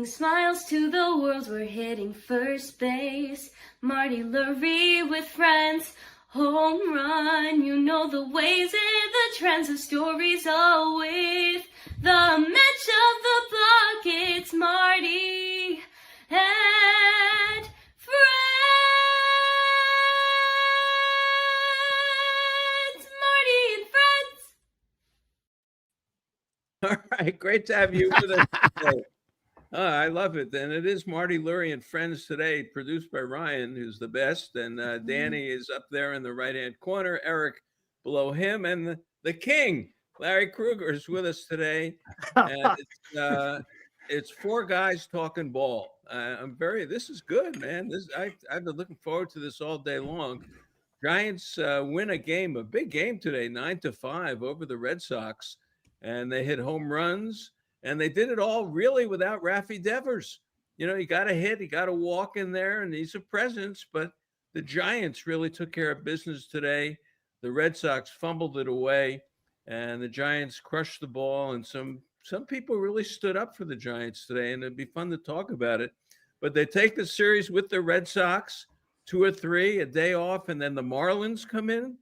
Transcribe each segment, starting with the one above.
Bringing smiles to the world, we're hitting first base. Marty Lurie with friends, home run. You know the ways and the trends, the stories all with the match of the block. It's Marty and friends. Marty and friends. All right, great to have you with us today. I love it. And it is Marty Lurie and Friends today, produced by Ryan, who's the best. And Danny is up there in the right-hand corner, Eric below him, and the king, Larry Kruger, is with us today. And it's four guys talking ball. This is good, man. I've been looking forward to this all day long. Giants win a big game today, 9-5 over the Red Sox. And they hit home runs. And they did it all really without Rafi Devers. You know, he got a hit, he got a walk in there, and he's a presence. But the Giants really took care of business today. The Red Sox fumbled it away, and the Giants crushed the ball. And some people really stood up for the Giants today, and it'd be fun to talk about it. But they take the series with the Red Sox, 2 or 3, a day off, and then the Marlins come in.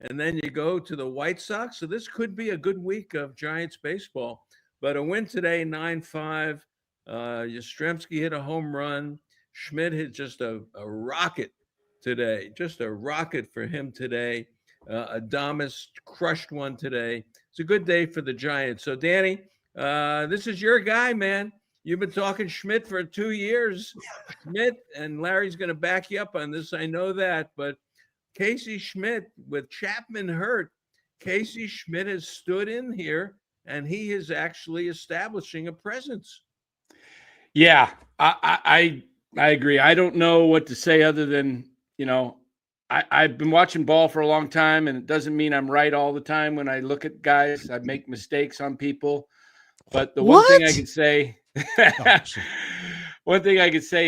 And then you go to the White Sox. So this could be a good week of Giants baseball. But a win today, 9-5. Yastrzemski hit a home run. Schmidt hit just a rocket today. Just a rocket for him today. Adames crushed one today. It's a good day for the Giants. So, Danny, this is your guy, man. You've been talking Schmidt for 2 years. Schmidt, and Larry's going to back you up on this. I know that. But Casey Schmidt, with Chapman hurt, Casey Schmidt has stood in here. And he is actually establishing a presence. Yeah, I agree. I don't know what to say other than, I've been watching ball for a long time, and it doesn't mean I'm right all the time. When I look at guys, I make mistakes on people. But the one thing I could say,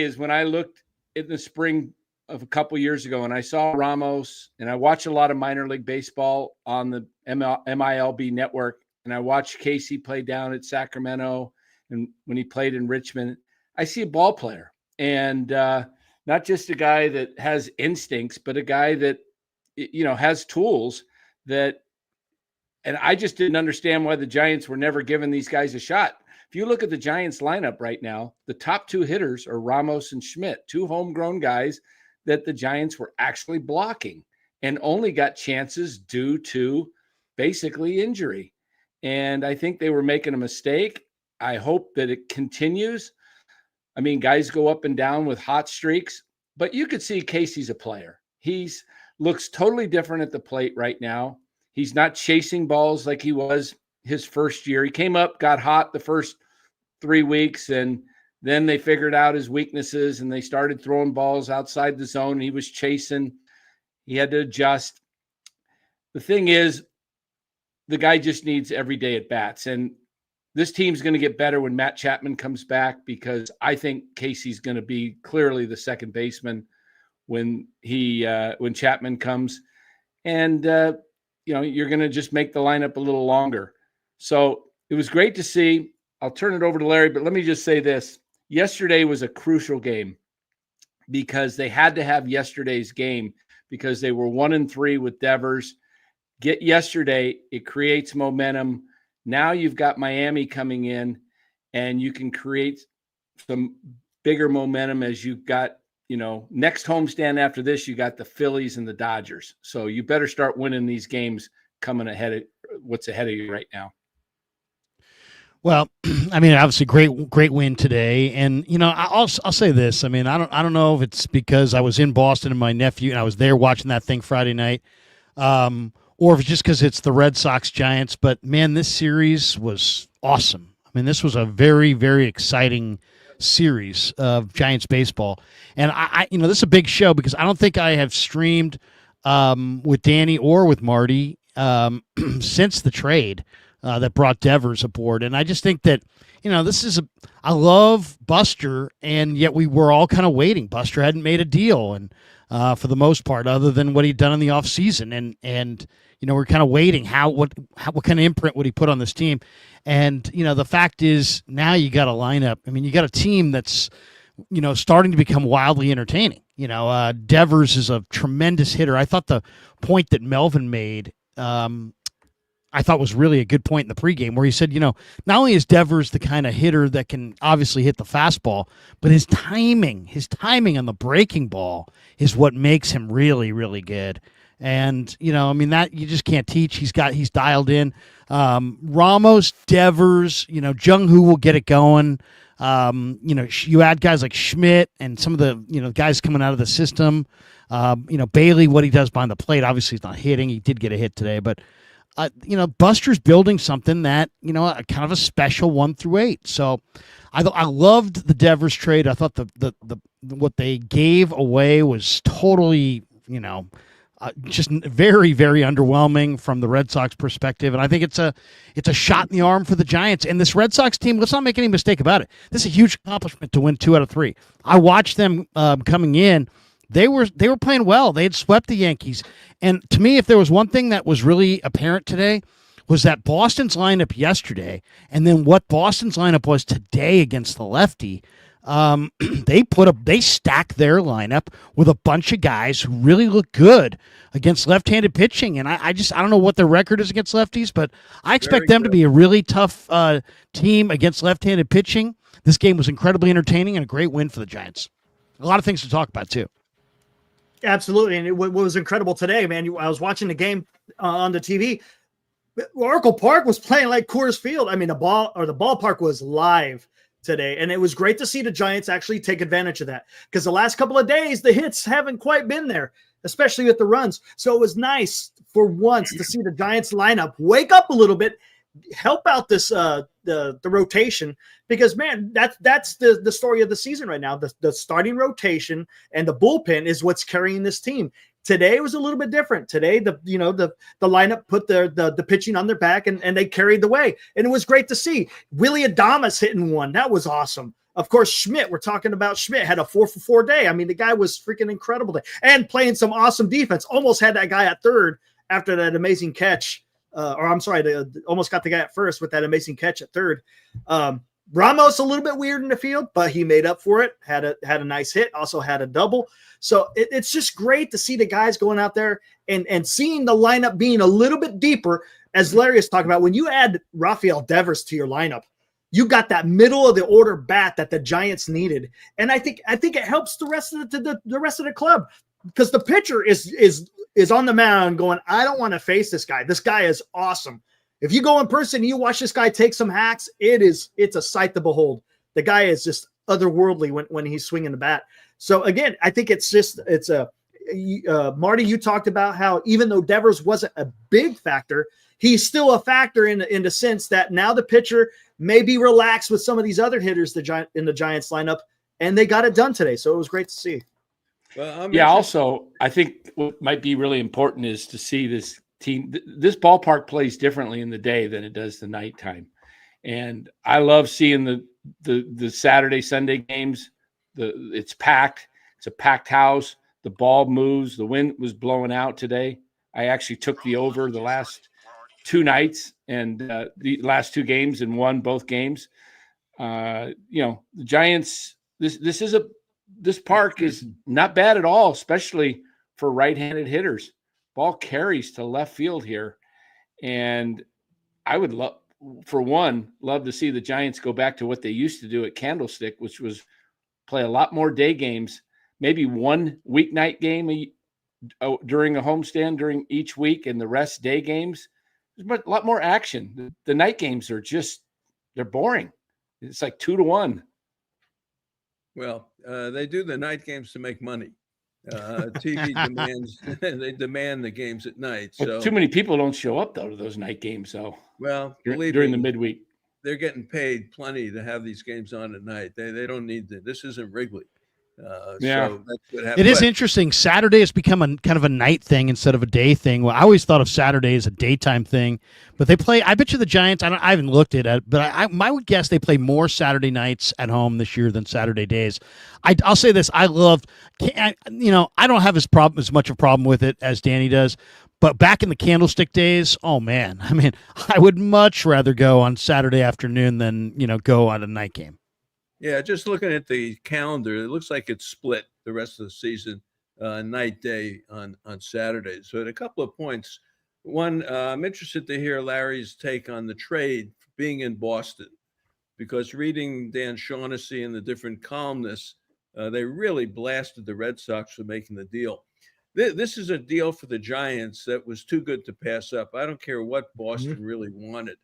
is when I looked in the spring of a couple years ago and I saw Ramos, and I watch a lot of minor league baseball on the MILB network, and I watched Casey play down at Sacramento, and when he played in Richmond, I see a ball player, and not just a guy that has instincts, but a guy that, has tools that, and I just didn't understand why the Giants were never giving these guys a shot. If you look at the Giants lineup right now, the top 2 hitters are Ramos and Schmidt, 2 homegrown guys that the Giants were actually blocking and only got chances due to basically injury. And I think they were making a mistake. I hope that it continues. I mean, guys go up and down with hot streaks, but you could see Casey's a player. He's looks totally different at the plate right now. He's not chasing balls like he was his first year. He came up, got hot the first 3 weeks, and then they figured out his weaknesses and they started throwing balls outside the zone. He was chasing. He had to adjust. The thing is, the guy just needs everyday at bats. And this team's going to get better when Matt Chapman comes back, because I think Casey's going to be clearly the second baseman when Chapman comes. And, you're going to just make the lineup a little longer. So it was great to see. I'll turn it over to Larry, but let me just say this. Yesterday was a crucial game because they had to have yesterday's game because they were 1-3 with Devers. Get yesterday, it creates momentum. Now you've got Miami coming in, and you can create some bigger momentum as you've got, next homestand after this, you got the Phillies and the Dodgers. So you better start winning these games coming ahead of what's ahead of you right now. Well, I mean, obviously great win today. And, I'll say this. I mean, I don't know if it's because I was in Boston and my nephew, and I was there watching that thing Friday night. Or if it's just because it's the Red Sox Giants. But, man, this series was awesome. I mean, this was a very, very exciting series of Giants baseball. And, this is a big show because I don't think I have streamed with Danny or with Marty since the trade. that brought Devers aboard. And I just think that, I love Buster, and yet we were all kind of waiting. Buster hadn't made a deal, and for the most part, other than what he'd done in the offseason. And we're kind of waiting what kind of imprint would he put on this team. And, the fact is now you got a lineup. I mean, you got a team that's, starting to become wildly entertaining. Devers is a tremendous hitter. I thought the point that Melvin made, I thought was really a good point in the pregame where he said, not only is Devers the kind of hitter that can obviously hit the fastball, but his timing on the breaking ball is what makes him really, really good. And, that you just can't teach. He's dialed in. Ramos, Devers, Jung Hoo will get it going. You add guys like Schmidt and some of the, guys coming out of the system. Bailey, what he does behind the plate, obviously he's not hitting. He did get a hit today, but Buster's building something that, kind of a special 1 through 8. So I loved the Devers trade. I thought the what they gave away was totally, just very, very underwhelming from the Red Sox perspective. And I think it's a shot in the arm for the Giants. And this Red Sox team, let's not make any mistake about it. This is a huge accomplishment to win 2 out of 3. I watched them coming in. They were playing well. They had swept the Yankees. And to me, if there was one thing that was really apparent today, was that Boston's lineup yesterday and then what Boston's lineup was today against the lefty. They stacked their lineup with a bunch of guys who really look good against left-handed pitching. And I don't know what their record is against lefties, but I expect them to be a really tough team against left-handed pitching. This game was incredibly entertaining and a great win for the Giants. A lot of things to talk about, too. Absolutely. And what was incredible today, man, I was watching the game on the TV. Oracle Park was playing like Coors Field. I mean, the ballpark was live today, and it was great to see the Giants actually take advantage of that, because the last couple of days, the hits haven't quite been there, especially with the runs. So it was nice for once to see the Giants lineup wake up a little bit, help out this the rotation, because man, that's the story of the season right now. The starting rotation and the bullpen is what's carrying this team. Today was a little bit different. Today, the lineup put the pitching on their back and they carried the way, and it was great to see. Willie Adames hitting one, that was awesome. Of course, Schmidt, we're talking about Schmidt, had a 4-for-4 day. I mean, the guy was freaking incredible day, and playing some awesome defense. Almost had that guy at third after that amazing catch. Almost got the guy at first with that amazing catch at third. Ramos a little bit weird in the field, but he made up for it. Had a nice hit, also had a double. So it's just great to see the guys going out there and seeing the lineup being a little bit deeper. As Larry is talking about, when you add Rafael Devers to your lineup, you got that middle of the order bat that the Giants needed, and I think it helps the rest of the rest of the club, because the pitcher is on the mound going, I don't want to face this guy. This guy is awesome. If you go in person and you watch this guy take some hacks, it's a sight to behold. The guy is just otherworldly when he's swinging the bat. So again, I think Marty, you talked about how even though Devers wasn't a big factor, he's still a factor in the sense that now the pitcher may be relaxed with some of these other hitters in the Giants lineup, and they got it done today. So it was great to see. Well, also, I think what might be really important is to see this team. This ballpark plays differently in the day than it does the nighttime. And I love seeing the Saturday, Sunday games. It's packed. It's a packed house. The ball moves. The wind was blowing out today. I actually took the over the last 2 nights and the last 2 games and won both games. The Giants, this park is not bad at all, especially for right-handed hitters. Ball carries to left field here. And I would love to see the Giants go back to what they used to do at Candlestick, which was play a lot more day games, maybe one weeknight game during a homestand during each week, and the rest day games. There's a lot more action. The night games are they're boring. It's like 2-1. Well, they do the night games to make money. TV demands, they demand the games at night. So but too many people don't show up though to those night games. So well, during the midweek, they're getting paid plenty to have these games on at night. They don't need to. This isn't Wrigley. So that's what happened. It is interesting. Saturday has become a kind of a night thing instead of a day thing. Well, I always thought of Saturday as a daytime thing, but they play. I bet you the Giants. I haven't looked at it, but I would guess they play more Saturday nights at home this year than Saturday days. I'll say this: I don't have as much of a problem with it as Danny does. But back in the Candlestick days, oh man, I mean, I would much rather go on Saturday afternoon than go on a night game. Yeah, just looking at the calendar, it looks like it's split the rest of the season, night, day on Saturdays. So at a couple of points, one, I'm interested to hear Larry's take on the trade being in Boston, because reading Dan Shaughnessy and the different columnists, they really blasted the Red Sox for making the deal. This is a deal for the Giants that was too good to pass up. I don't care what Boston really wanted.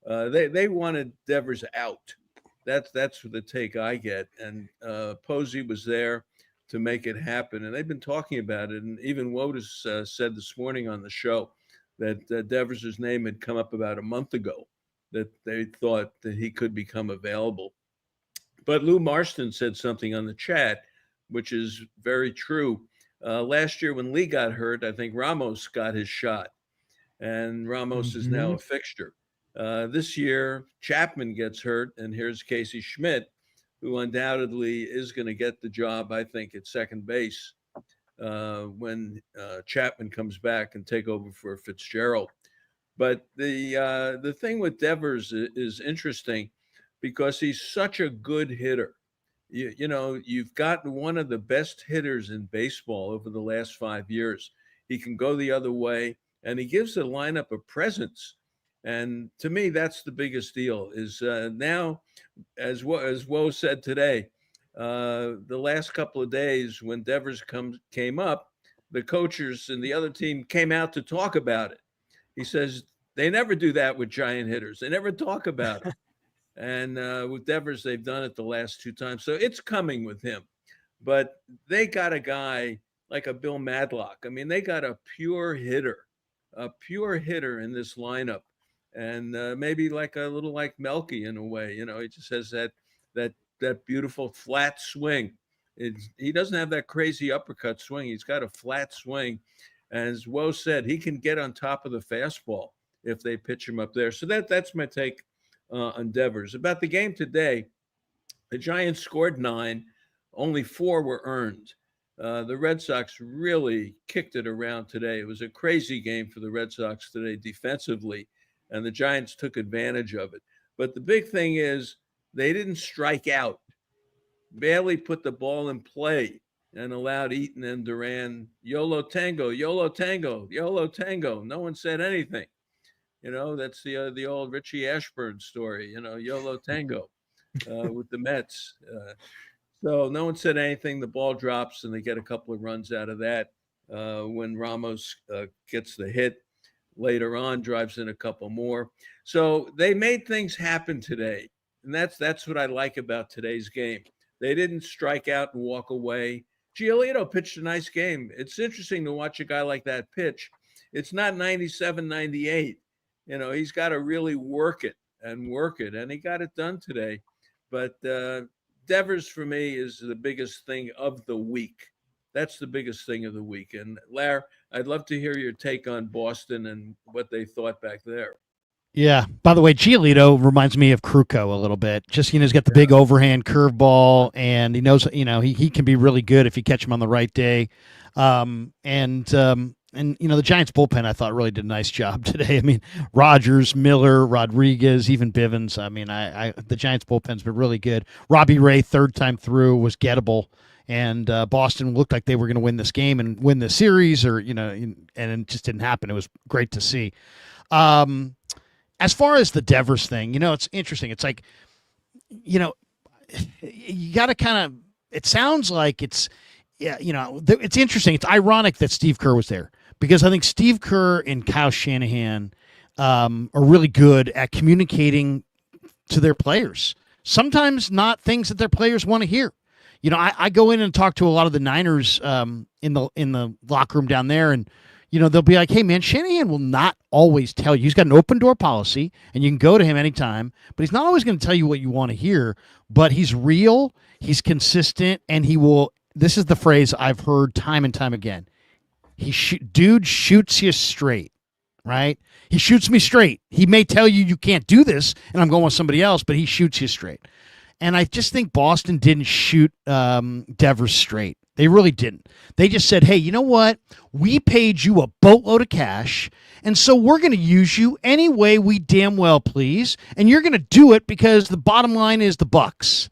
They wanted Devers out. That's the take I get. And Posey was there to make it happen. And they've been talking about it. And even Wotus said this morning on the show that Devers' name had come up about a month ago, that they thought that he could become available. But Lou Marston said something on the chat, which is very true. Last year when Lee got hurt, I think Ramos got his shot. And Ramos is now a fixture. This year, Chapman gets hurt, and here's Casey Schmidt, who undoubtedly is going to get the job, I think, at second base when Chapman comes back and take over for Fitzgerald. But the thing with Devers is interesting because he's such a good hitter. You've gotten one of the best hitters in baseball over the last 5 years. He can go the other way, and he gives the lineup a presence. And to me, that's the biggest deal is now, as Woe said today, the last couple of days when Devers came up, the coaches and the other team came out to talk about it. He says they never do that with giant hitters. They never talk about it. And with Devers, they've done it the last 2 times. So it's coming with him. But they got a guy like a Bill Madlock. I mean, they got a pure hitter in this lineup. And maybe like a little like Melky in a way, he just has that beautiful flat swing. He doesn't have that crazy uppercut swing. He's got a flat swing. And as Woe said, he can get on top of the fastball if they pitch him up there. So that's my take on Devers. About the game today, the Giants scored 9, only 4 were earned. The Red Sox really kicked it around today. It was a crazy game for the Red Sox today defensively, and the Giants took advantage of it. But the big thing is they didn't strike out. Bailey put the ball in play and allowed Eaton and Duran, YOLO tango, YOLO tango, YOLO tango. No one said anything. That's the old Richie Ashburn story, YOLO tango with the Mets. So no one said anything. The ball drops and they get a couple of runs out of that when Ramos gets the hit. Later on, drives in a couple more. So they made things happen today. And that's what I like about today's game. They didn't strike out and walk away. Giolito pitched a nice game. It's interesting to watch a guy like that pitch. It's not 97, 98. He's got to really work it. And he got it done today. But Devers, for me, is the biggest thing of the week. That's the biggest thing of the week. And Larry, I'd love to hear your take on Boston and what they thought back there. Yeah. By the way, Giolito reminds me of Kruko a little bit. Just, he's got the big overhand curveball, and he knows, he can be really good if you catch him on the right day. And the Giants bullpen, I thought, really did a nice job today. I mean, Rogers, Miller, Rodriguez, even Bivens. I mean, the Giants bullpen's been really good. Robbie Ray, third time through, was gettable. And Boston looked like they were going to win this game and win the series, and it just didn't happen. It was great to see. As far as the Devers thing, it's interesting. It's like, you got to kind of. It sounds like it's, it's interesting. It's ironic that Steve Kerr was there, because I think Steve Kerr and Kyle Shanahan are really good at communicating to their players. Sometimes not things that their players want to hear. I go in and talk to a lot of the Niners in the locker room down there, and they'll be like, hey, man, Shanahan will not always tell you. He's got an open door policy, and you can go to him anytime, but he's not always going to tell you what you want to hear. But he's real, he's consistent, and he will. This is the phrase I've heard time and time again. Dude shoots you straight, right? He shoots me straight. He may tell you can't do this, and I'm going with somebody else, but he shoots you straight. And I just think Boston didn't shoot Devers straight. They really didn't. They just said, hey, you know what? We paid you a boatload of cash, and so we're going to use you any way we damn well please, and you're going to do it because the bottom line is the Bucks.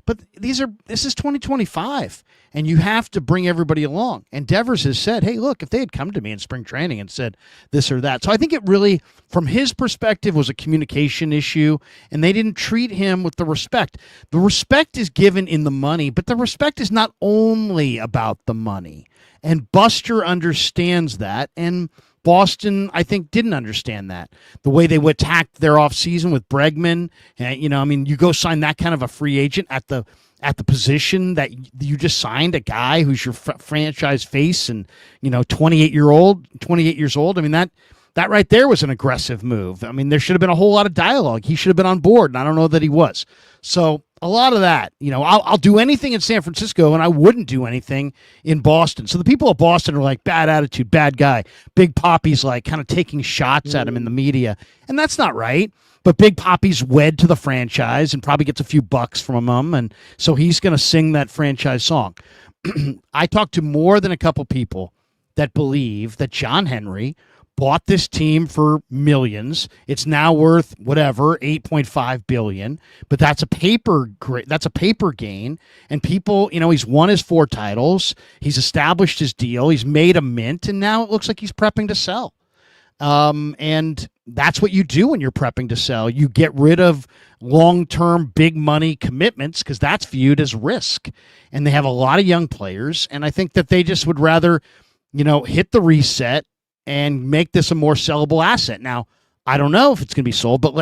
But this is 2025, and you have to bring everybody along. And Devers has said, hey, look, if they had come to me in spring training and said this or that. So I think it really, from his perspective, was a communication issue, and they didn't treat him with the respect. The respect is given in the money, but the respect is not only about the money. And Buster understands that, and Boston, I think, didn't understand that. The way they attacked their offseason with Bregman, you go sign that kind of a free agent at the position that you just signed a guy who's your franchise face and, 28 years old. I mean, that right there was an aggressive move. I mean, there should have been a whole lot of dialogue. He should have been on board, and I don't know that he was. So a lot of that, I'll do anything in San Francisco, and I wouldn't do anything in Boston. So the people of Boston are like, bad attitude, bad guy. Big Papi's like kind of taking shots at him in the media, and that's not right. But Big Papi's wed to the franchise and probably gets a few bucks from him, and so he's going to sing that franchise song. I talked to more than a couple people that believe that John Henry bought this team for millions. It's now worth whatever, $8.5 billion, but that's a paper gain. And people, he's won his 4 titles. He's established his deal. He's made a mint, and now it looks like he's prepping to sell. And that's what you do when you're prepping to sell. You get rid of long-term big money commitments because that's viewed as risk. And they have a lot of young players, and I think that they just would rather, hit the reset and make this a more sellable asset. Now, I don't know if it's going to be sold, but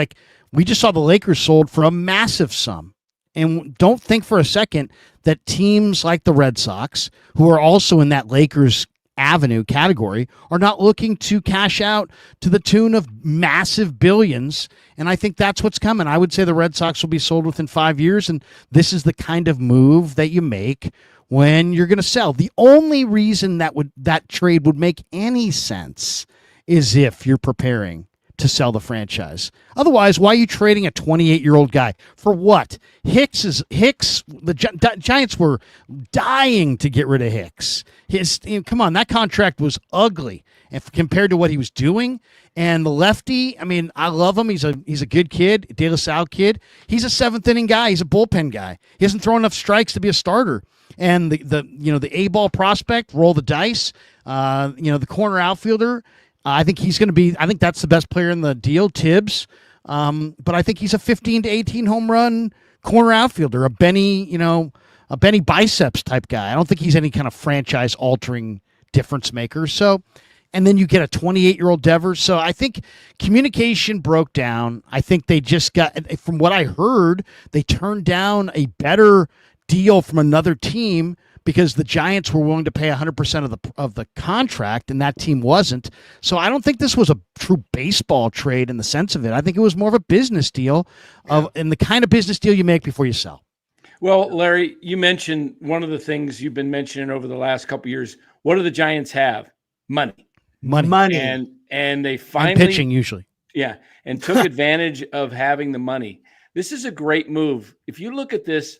we just saw the Lakers sold for a massive sum. And don't think for a second that teams like the Red Sox, who are also in that Lakers Avenue category, are not looking to cash out to the tune of massive billions. And I think that's what's coming. I would say the Red Sox will be sold within 5 years. And this is the kind of move that you make when you're going to sell. The only reason that trade would make any sense is if you're preparing to sell the franchise. Otherwise, why are you trading a 28-year-old guy for what? The Giants were dying to get rid of Hicks. Come on, that contract was ugly compared to what he was doing. And the lefty, I mean, I love him. He's a good kid, De La Salle kid. He's a 7th inning guy. He's a bullpen guy. He hasn't thrown enough strikes to be a starter. And the A-ball prospect, roll the dice. The corner outfielder, I think he's going to be. I think that's the best player in the deal, Tibbs. But I think he's a 15 to 18 home run corner outfielder, a Benny Biceps type guy. I don't think he's any kind of franchise altering difference maker. So, and then you get a 28-year-old Devers. So I think communication broke down. I think they just got, from what I heard, they turned down a better deal from another team because the Giants were willing to pay 100% of the contract, and that team wasn't. So I don't think this was a true baseball trade in the sense of it. I think it was more of a business deal, and the kind of business deal you make before you sell. Well, Larry, you mentioned one of the things you've been mentioning over the last couple of years. What do the Giants have? Money. And they finally and pitching usually. Yeah, and took advantage of having the money. This is a great move. If you look at this,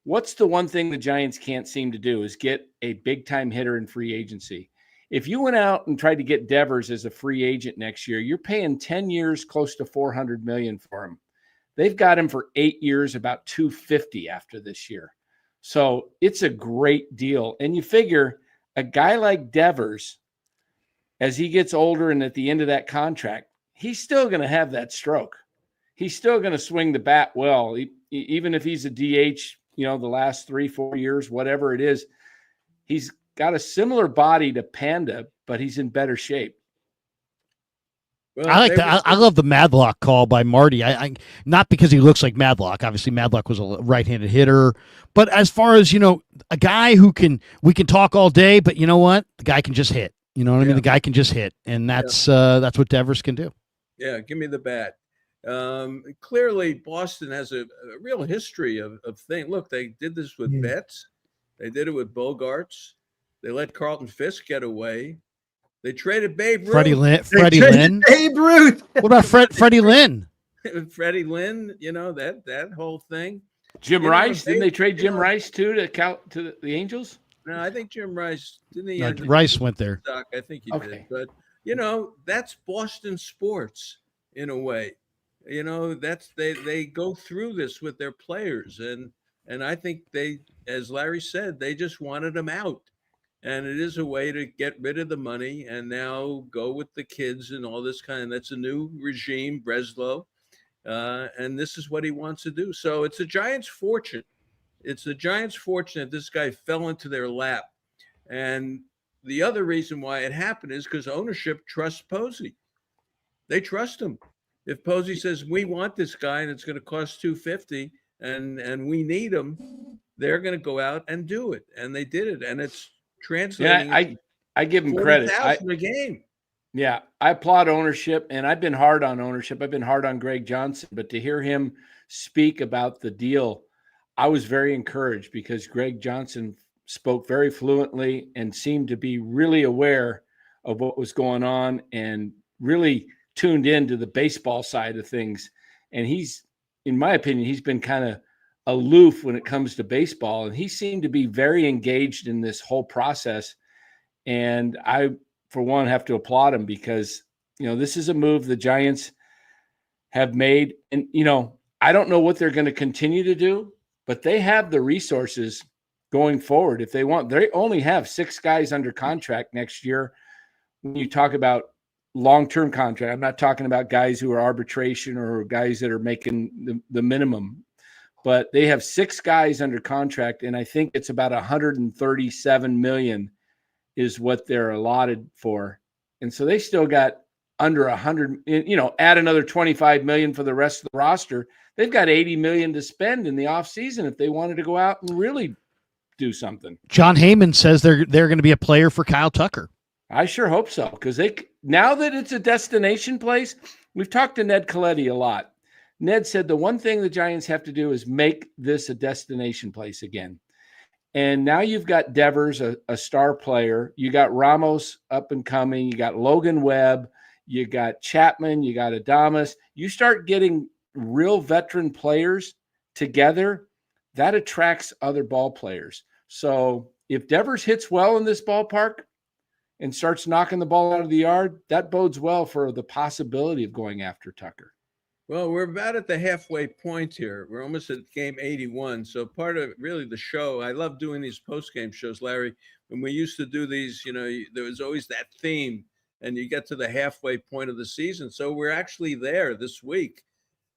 what's the one thing the Giants can't seem to do is get a big-time hitter in free agency. If you went out and tried to get Devers as a free agent next year, you're paying 10 years close to $400 million for him. They've got him for 8 years, about $250 after this year. So it's a great deal. And you figure a guy like Devers, as he gets older and at the end of that contract, he's still going to have that stroke. He's still going to swing the bat well, even if he's a DH, the last 3-4 years, whatever it is. He's got a similar body to Panda, but he's in better shape. Well, I like that. I love the Madlock call by Marty. I not because he looks like Madlock. Obviously, Madlock was a right-handed hitter, but as far as a guy we can talk all day, but you know what? The guy can just hit. You know what I mean? Yeah. The guy can just hit, and that's what Devers can do. Yeah, give me the bat. Clearly, Boston has a real history of things. Look, they did this with Betts. They did it with Bogarts. They let Carlton Fisk get away. They traded Babe Ruth. Freddie Lynn. Babe Ruth. What about Freddie Lynn? Freddie Lynn, that whole thing. Jim Rice, didn't they trade Jim Rice too to the Angels? No, I think Jim Rice didn't. He Rice went there. I think he did. But that's Boston sports in a way. That's they go through this with their players, and I think they, as Larry said, they just wanted them out. And it is a way to get rid of the money and now go with the kids and all this kind. That's a new regime, Breslow. And this is what he wants to do. So it's a Giants' fortune. It's the Giants' fortune that this guy fell into their lap. And the other reason why it happened is because ownership trusts Posey. They trust him. If Posey says, we want this guy and it's going to cost $250 and we need him, they're going to go out and do it. And they did it. And it's translating. Yeah, I give him credit. A game. Yeah, I applaud ownership, and I've been hard on ownership. I've been hard on Greg Johnson, but to hear him speak about the deal, I was very encouraged because Greg Johnson spoke very fluently and seemed to be really aware of what was going on and really tuned into the baseball side of things. And he's, in my opinion, he's been kind of aloof when it comes to baseball, and he seemed to be very engaged in this whole process. And I, for one, have to applaud him because, this is a move the Giants have made. And, I don't know what they're going to continue to do, but they have the resources going forward if they want. They only have 6 guys under contract next year. When you talk about long-term contract, I'm not talking about guys who are arbitration or guys that are making the minimum, but they have 6 guys under contract. And I think it's about $137 million is what they're allotted for. And so they still got under 100, add another 25 million for the rest of the roster. They've got 80 million to spend in the offseason if they wanted to go out and really do something. John Heyman says they're going to be a player for Kyle Tucker. I sure hope so. Because now that it's a destination place, we've talked to Ned Colletti a lot. Ned said the one thing the Giants have to do is make this a destination place again. And now you've got Devers, a star player. You got Ramos up and coming. You got Logan Webb. You got Chapman. You got Adames. You start getting real veteran players together, that attracts other ball players. So if Devers hits well in this ballpark and starts knocking the ball out of the yard, that bodes well for the possibility of going after Tucker. Well, we're about at the halfway point here. We're almost at game 81. So part of really the show, I love doing these post-game shows, Larry. When we used to do these, there was always that theme, and you get to the halfway point of the season. So we're actually there this week.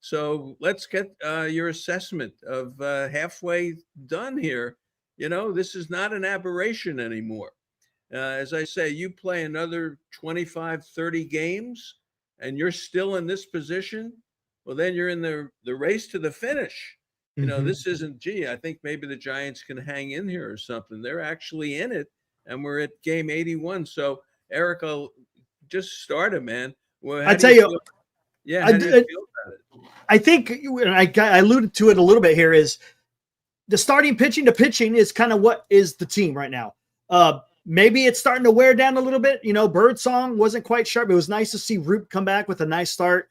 So let's get your assessment of halfway done here. This is not an aberration anymore. As I say, you play another 25, 30 games, and you're still in this position. Well, then you're in the race to the finish. This isn't, I think maybe the Giants can hang in here or something. They're actually in it, and we're at game 81. So, Eric, I'll just start it, man. Well, I tell you, how do you feel about it? I think I alluded to it a little bit here is the starting pitching to pitching is kind of what is the team right now. Maybe it's starting to wear down a little bit. Birdsong wasn't quite sharp. It was nice to see Root come back with a nice start.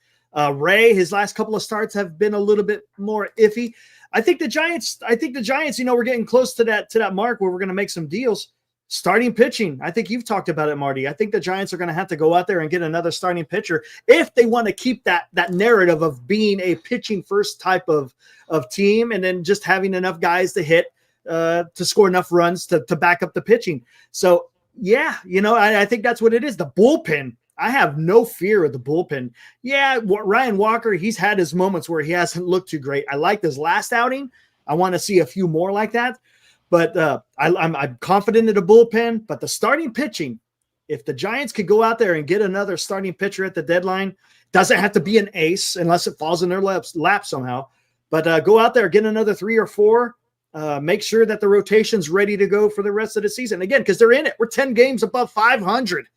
Ray, his last couple of starts have been a little bit more iffy. I think the Giants, we're getting close to that mark where we're going to make some deals. Starting pitching. I think you've talked about it, Marty. I think the Giants are going to have to go out there and get another starting pitcher if they want to keep that narrative of being a pitching first type of team, and then just having enough guys to hit to score enough runs to back up the pitching. So yeah, I think that's what it is. The bullpen. I have no fear of the bullpen. Yeah, Ryan Walker, he's had his moments where he hasn't looked too great. I liked his last outing. I want to see a few more like that. But I'm confident in the bullpen. But the starting pitching, if the Giants could go out there and get another starting pitcher at the deadline, doesn't have to be an ace unless it falls in their lap somehow. But go out there, get another 3 or 4. Make sure that the rotation's ready to go for the rest of the season. Again, because they're in it. We're 10 games above 500.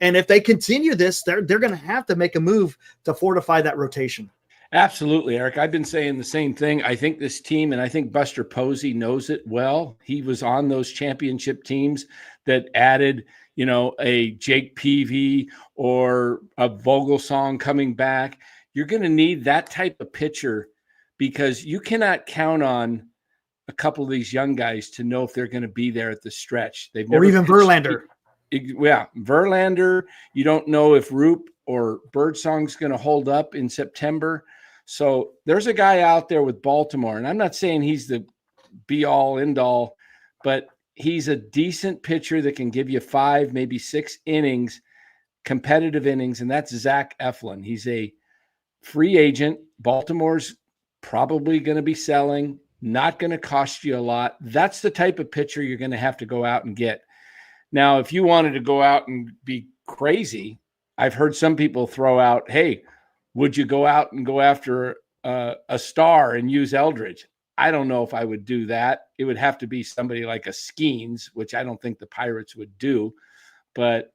And if they continue this, they're going to have to make a move to fortify that rotation. Absolutely, Eric. I've been saying the same thing. I think this team, and I think Buster Posey knows it well. He was on those championship teams that added, a Jake Peavy or a Vogelsong coming back. You're going to need that type of pitcher because you cannot count on a couple of these young guys to know if they're going to be there at the stretch. They've never or even Verlander. Yeah, Verlander. You don't know if Roop or Birdsong's going to hold up in September. So there's a guy out there with Baltimore, and I'm not saying he's the be-all, end-all, but he's a decent pitcher that can give you 5, maybe 6 innings, competitive innings, and that's Zach Eflin. He's a free agent. Baltimore's probably going to be selling, not going to cost you a lot. That's the type of pitcher you're going to have to go out and get. Now, if you wanted to go out and be crazy, I've heard some people throw out, hey, would you go out and go after a star and use Eldridge? I don't know if I would do that. It would have to be somebody like a Skeens, which I don't think the Pirates would do. But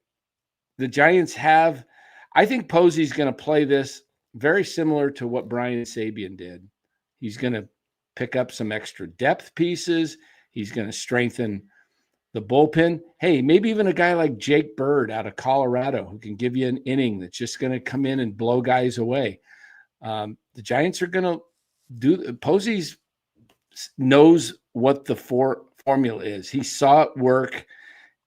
the Giants have – I think Posey's going to play this very similar to what Brian Sabian did. He's going to pick up some extra depth pieces. He's going to strengthen the bullpen. Hey, maybe even a guy like Jake Bird out of Colorado who can give you an inning that's just going to come in and blow guys away. The Giants are going to do – Posey's knows what the formula is. He saw it work,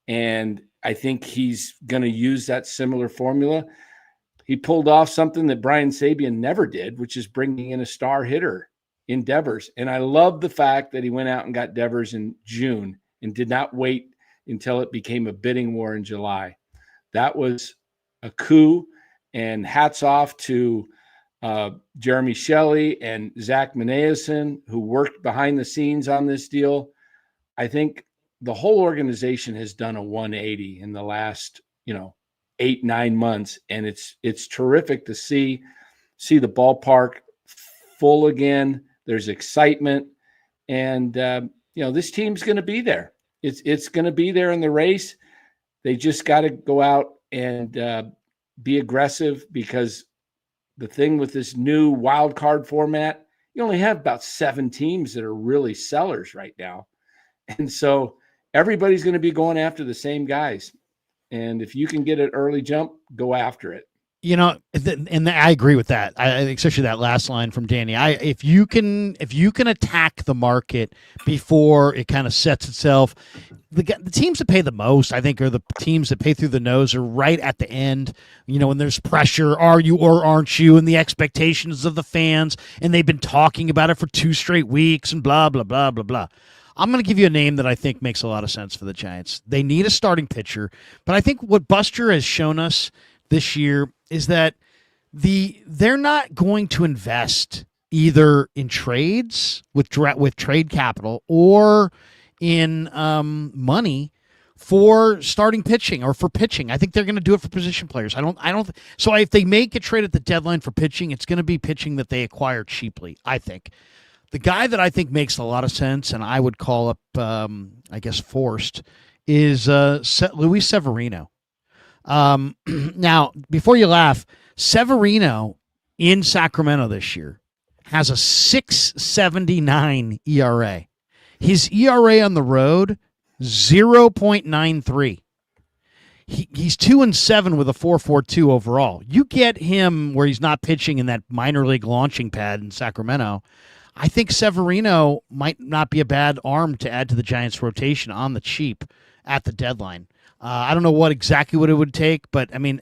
and I think he's going to use that similar formula. He pulled off something that Brian Sabian never did, which is bringing in a star hitter in Devers. And I love the fact that he went out and got Devers in June and did not wait until it became a bidding war in July. That was a coup, and hats off to Jeremy Shelley and Zach Meneason, who worked behind the scenes on this deal. I think the whole organization has done a 180 in the last, 8-9 months. And it's terrific to see the ballpark full again. There's excitement, and this team's going to be there. It's going to be there in the race. They just got to go out and be aggressive, because the thing with this new wild card format, you only have about 7 teams that are really sellers right now. And so everybody's going to be going after the same guys. And if you can get an early jump, go after it. And I agree with that. Especially that last line from Danny. If you can attack the market before it kind of sets itself, the teams that pay the most, I think, are the teams that pay through the nose, are right at the end. When there's pressure, are you or aren't you, and the expectations of the fans, and they've been talking about it for 2 straight weeks, and blah blah blah blah blah. I'm going to give you a name that I think makes a lot of sense for the Giants. They need a starting pitcher, but I think what Buster has shown us this year is that they're not going to invest either in trades with trade capital or in money for starting pitching or for pitching. I think they're going to do it for position players. So if they make a trade at the deadline for pitching, it's going to be pitching that they acquire cheaply, I think. The guy that I think makes a lot of sense, and I would call up, forced, is Luis Severino. Now, before you laugh, Severino in Sacramento this year has a 6.79 ERA. His ERA on the road, 0.93. He's 2-7 with a 4.42 overall. You get him where he's not pitching in that minor league launching pad in Sacramento. I think Severino might not be a bad arm to add to the Giants' rotation on the cheap at the deadline. I don't know what it would take, but I mean,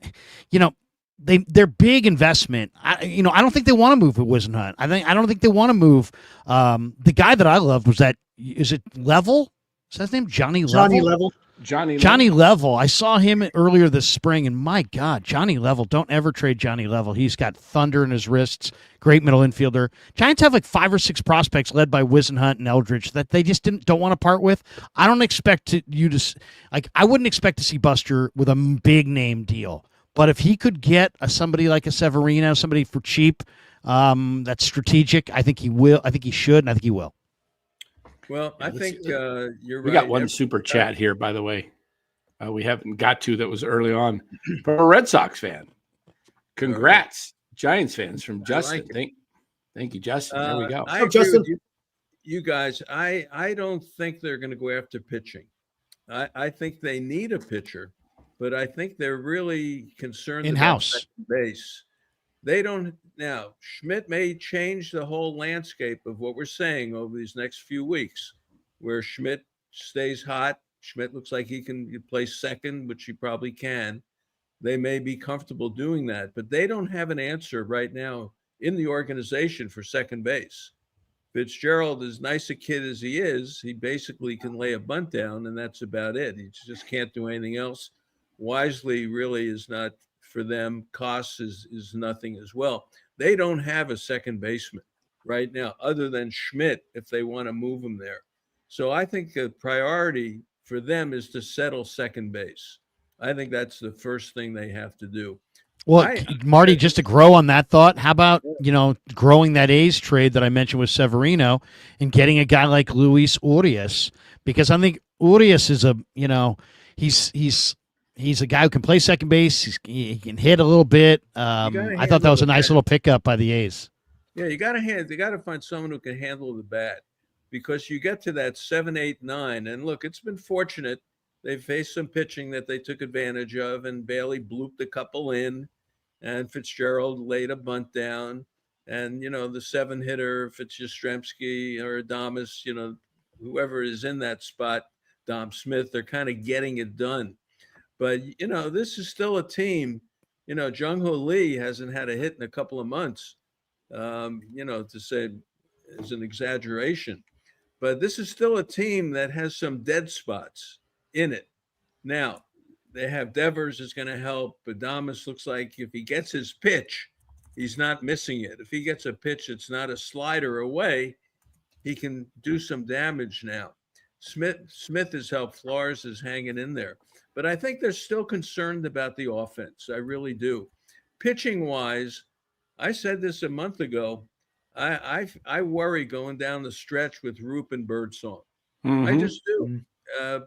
their big investment. I don't think they want to move with Wisenhunt. I don't think they want to move. The guy that I loved was is it Level? Is that his name? Johnny Level. Johnny Level. I saw him earlier this spring, and my God, Johnny Level. Don't ever trade Johnny Level. He's got thunder in his wrists. Great middle infielder. Giants have like 5 or 6 prospects led by Wisenhunt and Eldridge that they just don't want to part with. I don't expect I wouldn't expect to see Buster with a big name deal. But if he could get somebody like a Severino, somebody for cheap, that's strategic, I think he will. I think he should, and I think he will. Well, I think you're right. We got one super chat here, by the way. We haven't got to that was early on from a Red Sox fan. Congrats, Giants fans from Justin. Thank you, Justin. There we go. I agree with you guys. I don't think they're going to go after pitching. I think they need a pitcher, but I think they're really concerned in-house about second base. They don't now. Schmidt may change the whole landscape of what we're saying over these next few weeks, where Schmidt stays hot. Schmidt looks like he can play second, which he probably can. They may be comfortable doing that, but they don't have an answer right now in the organization for second base. Fitzgerald, as nice a kid as he is, he basically can lay a bunt down, and that's about it. He just can't do anything else. Wisely really is not for them. Koss is nothing as well. They don't have a second baseman right now other than Schmidt if they want to move him there. So I think the priority for them is to settle second base. I think that's the first thing they have to do. Well, Marty, just to grow on that thought, how about, growing that A's trade that I mentioned with Severino and getting a guy like Luis Urias? Because I think Urias is he's a guy who can play second base. He can hit a little bit. I thought that was a nice little pickup by the A's. Yeah, you got to find someone who can handle the bat, because you get to that 7, 8, 9, and look, it's been fortunate. They faced some pitching that they took advantage of, and Bailey blooped a couple in, and Fitzgerald laid a bunt down, and the 7-hitter Fitzgerald or Adames, whoever is in that spot, Dom Smith, they're kind of getting it done. But this is still a team. Jung-Ho Lee hasn't had a hit in a couple of months. To say is an exaggeration, but this is still a team that has some dead spots in it. Now, they have Devers is going to help. Adames looks like if he gets his pitch, he's not missing it. If he gets a pitch, it's not a slider away, he can do some damage now. Smith has helped. Flores is hanging in there. But I think they're still concerned about the offense. I really do. Pitching-wise, I said this a month ago, I worry going down the stretch with Roop and Birdsong. Mm-hmm. I just do.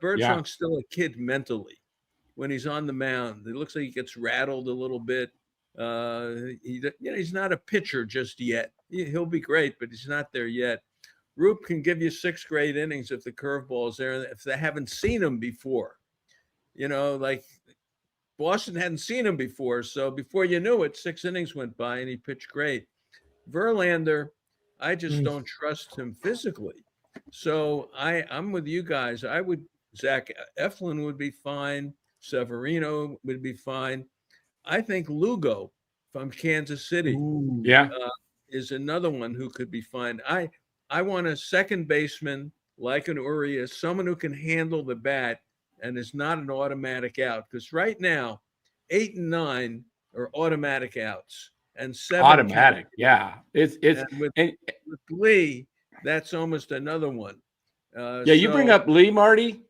Birdsong's still a kid mentally. When he's on the mound, it looks like he gets rattled a little bit. He's not a pitcher just yet. He'll be great, but he's not there yet. Roop can give you 6 great innings if the curveball is there, if they haven't seen him before. Like Boston hadn't seen him before. So before you knew it, 6 innings went by and he pitched great. Verlander, I just don't trust him physically. So I'm with you guys. Zach Eflin would be fine. Severino would be fine. I think Lugo from Kansas City is another one who could be fine. I want a second baseman like an Urias, someone who can handle the bat and is not an automatic out. Because right now, 8 and 9 are automatic outs. And 7 automatic, It's with Lee, that's almost another one. You bring up Lee, Marty.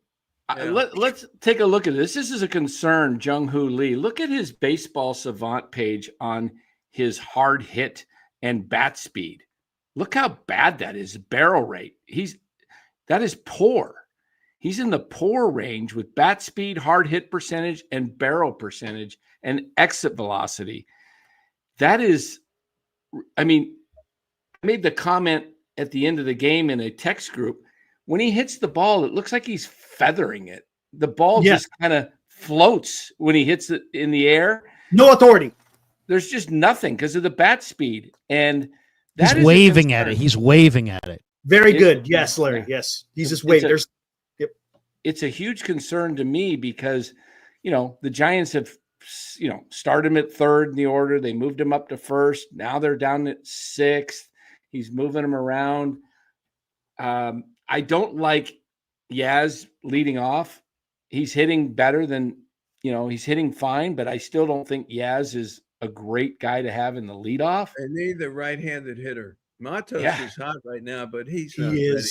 Yeah. Let's take a look at this. This is a concern, Jung-Ho Lee. Look at his Baseball Savant page on his hard hit and bat speed. Look how bad that is. Barrel rate. That is poor. He's in the poor range with bat speed, hard hit percentage, and barrel percentage, and exit velocity. That is, I made the comment at the end of the game in a text group. When he hits the ball, it looks like he's feathering it. The ball just kind of floats when he hits it in the air. No authority. There's just nothing because of the bat speed. And he's waving at it. He's waving at it. Very good. Yes, Larry. Yes. He's just waving. It's a huge concern to me because, the Giants have, started him at third in the order. They moved him up to first. Now they're down at 6th. He's moving him around. I don't like Yaz leading off. He's hitting better than, he's hitting fine, but I still don't think Yaz is a great guy to have in the leadoff. They need the right-handed hitter. Matos is hot right now, but he's not ready yet.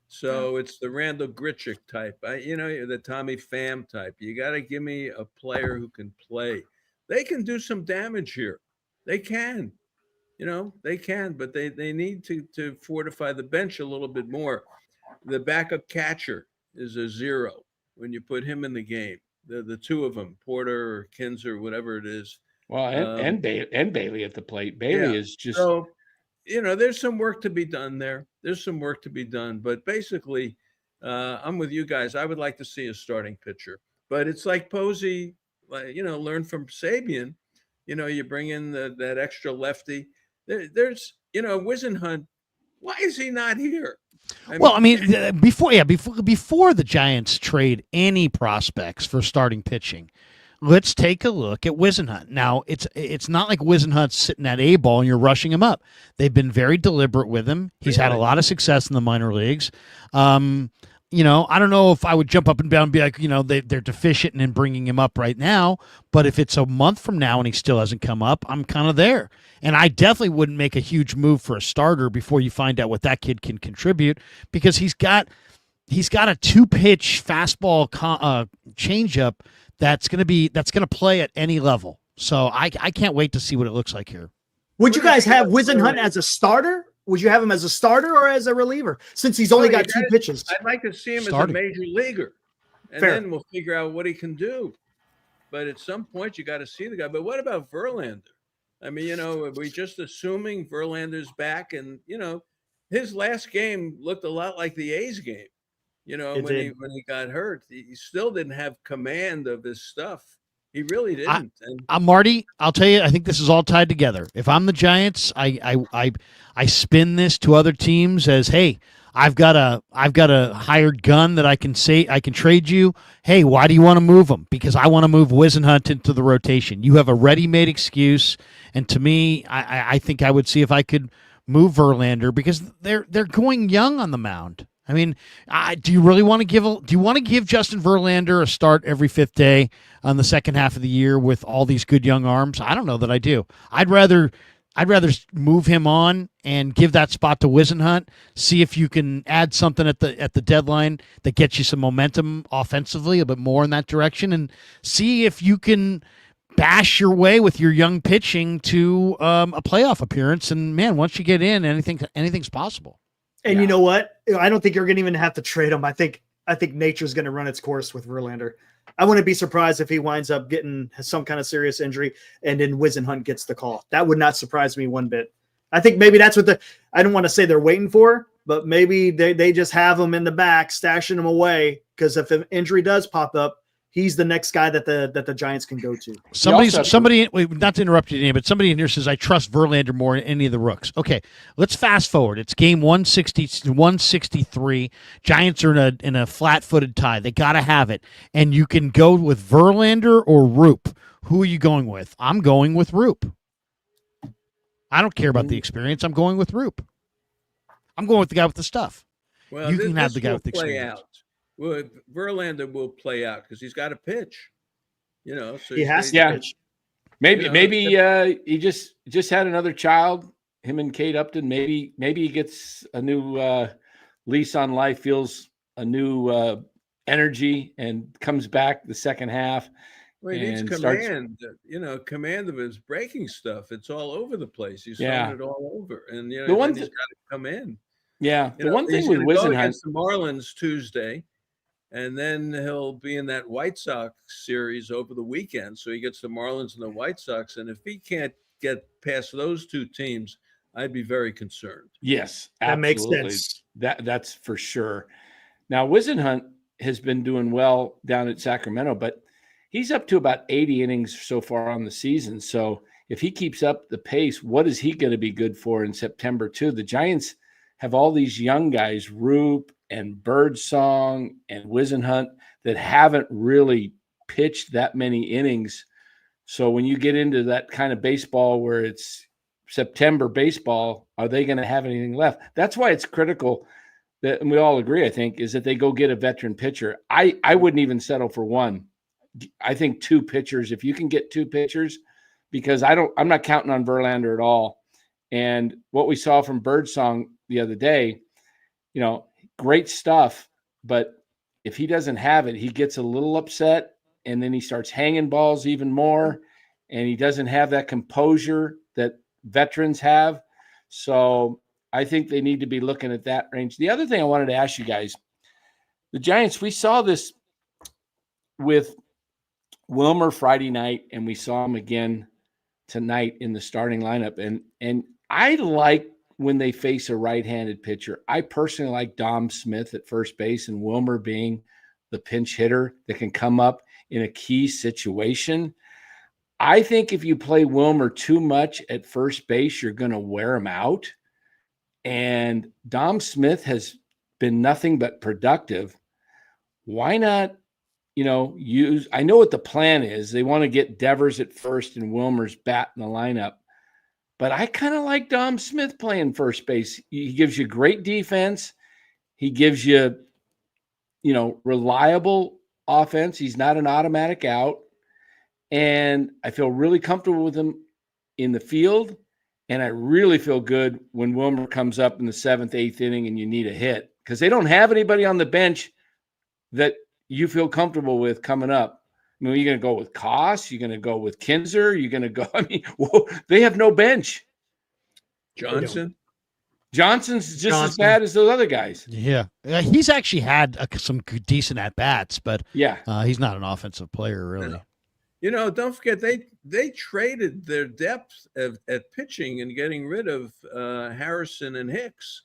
So it's the Randall Grichuk type. The Tommy Pham type. You got to give me a player who can play. They can do some damage here. They can. They can, but they need to fortify the bench a little bit more. The backup catcher is a 0 when you put him in the game. The two of them, Porter or Kinzer, whatever it is. Well, and Bailey at the plate. Bailey Yeah. is just So, there's some work to be done there. There's some work to be done. But basically, I'm with you guys. I would like to see a starting pitcher. But it's like Posey, learn from Sabian. You bring in that extra lefty. There's, Wisenhunt. Why is he not here? Before the Giants trade any prospects for starting pitching, let's take a look at Wisenhunt. Now, it's not like Wisenhunt's sitting at A ball and you're rushing him up. They've been very deliberate with him. He's had a lot of success in the minor leagues. I don't know if I would jump up and down and be like, they're deficient in bringing him up right now. But if it's a month from now and he still hasn't come up, I'm kind of there. And I definitely wouldn't make a huge move for a starter before you find out what that kid can contribute, because he's got a 2-pitch fastball changeup that's going to play at any level. So I can't wait to see what it looks like here. Would you guys have Wisenhunt as a starter? Would you have him as a starter or as a reliever, since he's only got 2 pitches? I'd like to see him Starting. as a major leaguer, and then we'll figure out what he can do. But at some point, you got to see the guy. But what about Verlander? I mean, are we just assuming Verlander's back? And, his last game looked a lot like the A's game. When he got hurt, he still didn't have command of his stuff. He really didn't. Marty, I'll tell you, I think this is all tied together. If I'm the Giants, I spin this to other teams as, hey, I've got a hired gun that I can trade you. Hey, why do you want to move him? Because I want to move Wisenhunt into the rotation. You have a ready-made excuse, and to me, I think I would see if I could move Verlander, because they're going young on the mound. I mean, do you really want to give Justin Verlander a start every 5th day on the second half of the year with all these good young arms? I don't know that I do. I'd rather move him on and give that spot to Wisenhunt. See if you can add something at the deadline that gets you some momentum offensively, a bit more in that direction, and see if you can bash your way with your young pitching to a playoff appearance. And man, once you get in, anything's possible. And you know what? I don't think you're going to even have to trade him. I think nature's going to run its course with Verlander. I wouldn't be surprised if he winds up getting some kind of serious injury and then Wisenhunt gets the call. That would not surprise me one bit. I think maybe that's what I don't want to say they're waiting for, but maybe they just have him in the back, stashing him away, because if an injury does pop up, he's the next guy that the Giants can go to. Somebody, not to interrupt you, but somebody in here says, I trust Verlander more than any of the rooks. Okay, let's fast forward. It's game 163. Giants are in a flat-footed tie. They got to have it. And you can go with Verlander or Roop. Who are you going with? I'm going with Roop. I don't care about the experience. I'm going with Roop. I'm going with the guy with the stuff. Well, you can have the guy with the experience. Well, Verlander will play out because he's got to pitch. So he has to pitch. Maybe he just had another child. Him and Kate Upton. Maybe he gets a new lease on life, feels a new energy, and comes back the second half. Well, he needs command. Command of his breaking stuff. It's all over the place. He's throwing it all over, and he's got to come in. Yeah, the one thing with Wisenhunt against the Marlins Tuesday. And then he'll be in that White Sox series over the weekend. So he gets the Marlins and the White Sox. And if he can't get past those 2 teams, I'd be very concerned. Yes, that makes sense. That's for sure. Now, Wisenhunt has been doing well down at Sacramento, but he's up to about 80 innings so far on the season. So if he keeps up the pace, what is he going to be good for in September too? The Giants have all these young guys, Roop and Birdsong and Wisenhunt, that haven't really pitched that many innings. So when you get into that kind of baseball where it's September baseball, are they going to have anything left? That's why it's critical that, and we all agree, I think, is that they go get a veteran pitcher. I wouldn't even settle for one. I think 2 pitchers, if you can get 2 pitchers, because I'm not counting on Verlander at all. And what we saw from Birdsong the other day, great stuff, but if he doesn't have it, he gets a little upset, and then he starts hanging balls even more, and he doesn't have that composure that veterans have. So I think they need to be looking at that range. The other thing I wanted to ask you guys, the Giants, we saw this with Wilmer Friday night, and we saw him again tonight in the starting lineup. And I like when they face a right-handed pitcher. I personally like Dom Smith at first base and Wilmer being the pinch hitter that can come up in a key situation. I think if you play Wilmer too much at first base, you're going to wear him out. And Dom Smith has been nothing but productive. Why not, use – I know what the plan is. They want to get Devers at first and Wilmer's bat in the lineup. But I kind of like Dom Smith playing first base. He gives you great defense. He gives you, reliable offense. He's not an automatic out. And I feel really comfortable with him in the field. And I really feel good when Wilmer comes up in the 7th, 8th inning and you need a hit, because they don't have anybody on the bench that you feel comfortable with coming up. I mean, you're going to go with Koss. You're going to go with Kinzer. You're going to go. They have no bench. Johnson. Johnson's just as bad as those other guys. Yeah. He's actually had some decent at-bats, but he's not an offensive player, really. Don't forget, they traded their depth at pitching and getting rid of Harrison and Hicks.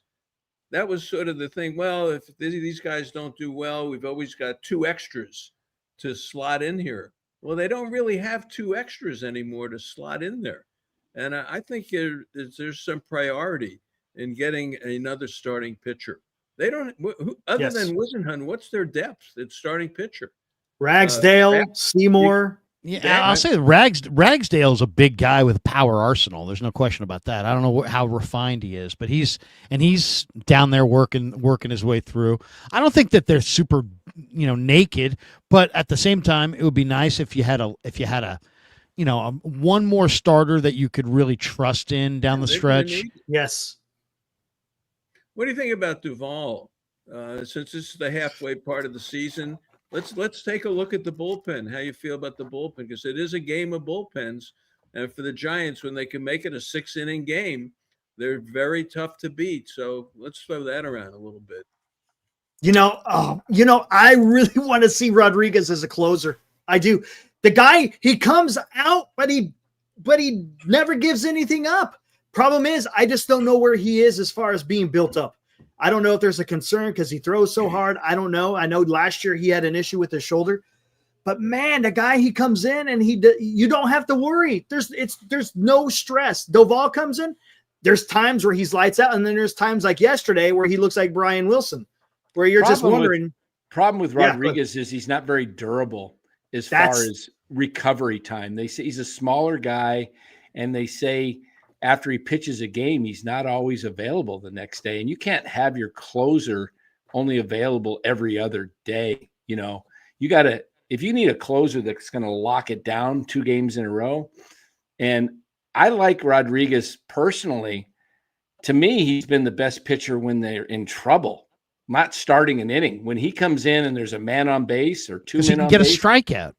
That was sort of the thing. Well, if these guys don't do well, we've always got 2 extras to slot in here. Well, they don't really have 2 extras anymore to slot in there. And I think there's some priority in getting another starting pitcher. They don't, other than Wisenhunt, what's their depth at starting pitcher? Ragsdale, Seymour. Yeah, I'll say Ragsdale's a big guy with a power arsenal. There's no question about that. I don't know how refined he is, but he's down there working his way through. I don't think that they're super, naked, but at the same time, it would be nice if you had a one more starter that you could really trust in down the stretch. Yes. What do you think about Duvall? Since this is the halfway part of the season, let's take a look at the bullpen. How you feel about the bullpen? Because it is a game of bullpens, and for the Giants, when they can make it a 6-inning game, they're very tough to beat. So let's throw that around a little bit. I really want to see Rodriguez as a closer. I do. The guy, he comes out, but he never gives anything up. Problem is, I just don't know where he is as far as being built up. I don't know if there's a concern because he throws so hard. I don't know. I know last year he had an issue with his shoulder, but man, the guy, he comes in and you don't have to worry. There's no stress. Duvall comes in. There's times where he's lights out, and then there's times like yesterday where he looks like Brian Wilson, where you're just wondering. Problem with Rodriguez is he's not very durable as far as recovery time. They say he's a smaller guy, and they say after he pitches a game, he's not always available the next day. And you can't have your closer only available every other day. You got to, if you need a closer that's going to lock it down 2 games in a row. And I like Rodriguez personally. To me, he's been the best pitcher when they're in trouble, not starting an inning. When he comes in and there's a man on base or 2 men on base. He can get a strikeout.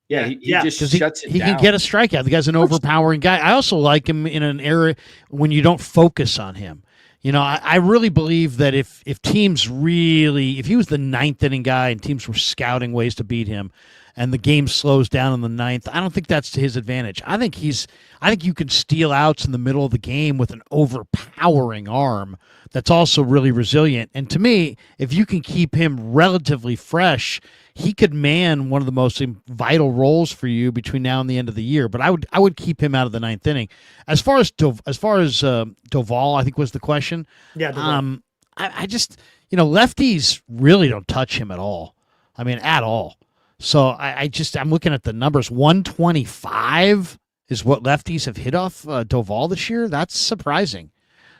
Yeah, he just shuts it down. He can get a strikeout. The guy's an overpowering guy. I also like him in an era when you don't focus on him. I really believe that if teams really, if he was the 9th inning guy and teams were scouting ways to beat him and the game slows down in the 9th, I don't think that's to his advantage. I think you can steal outs in the middle of the game with an overpowering arm that's also really resilient. And to me, if you can keep him relatively fresh, he could man one of the most vital roles for you between now and the end of the year. But I would keep him out of the 9th inning. As far as Duvall, I think was the question. Yeah. I just lefties really don't touch him at all. I mean, at all. So I'm looking at the numbers. 125 is what lefties have hit off Duvall this year. That's surprising.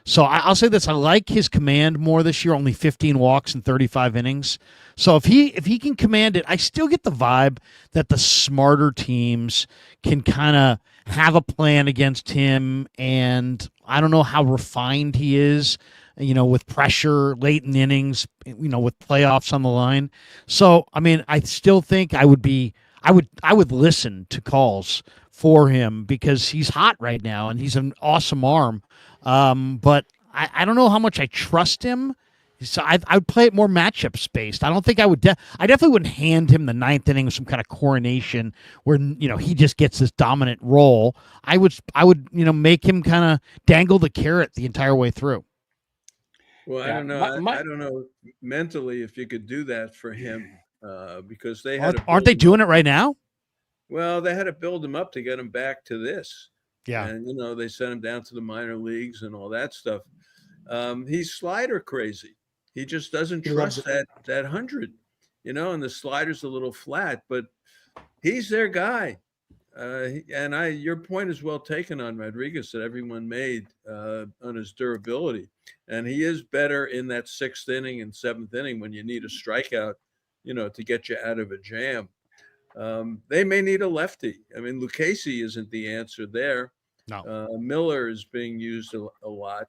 So I'll say this: I like his command more this year. Only 15 walks in 35 innings. So if he can command it, I still get the vibe that the smarter teams can kind of have a plan against him. And I don't know how refined he is, with pressure late in innings, with playoffs on the line. So I mean, I still think I would listen to calls for him because he's hot right now and he's an awesome arm. But I don't know how much I trust him. So I would play it more matchup based. I don't think I would. I definitely wouldn't hand him the ninth inning with some kind of coronation where he just gets this dominant role. I would make him kind of dangle the carrot the entire way through. Well, I don't know. I don't know mentally if you could do that for him because they aren't they doing it right now? Well, they had to build him up to get him back to this. Yeah, and they sent him down to the minor leagues and all that stuff. He's slider crazy. He just doesn't trust that 100, and the slider's a little flat, but he's their guy. Your point is well taken on Rodriguez that everyone made on his durability. And he is better in that 6th inning and 7th inning when you need a strikeout, to get you out of a jam. They may need a lefty. I mean, Lucchesi isn't the answer there. No. Miller is being used a lot.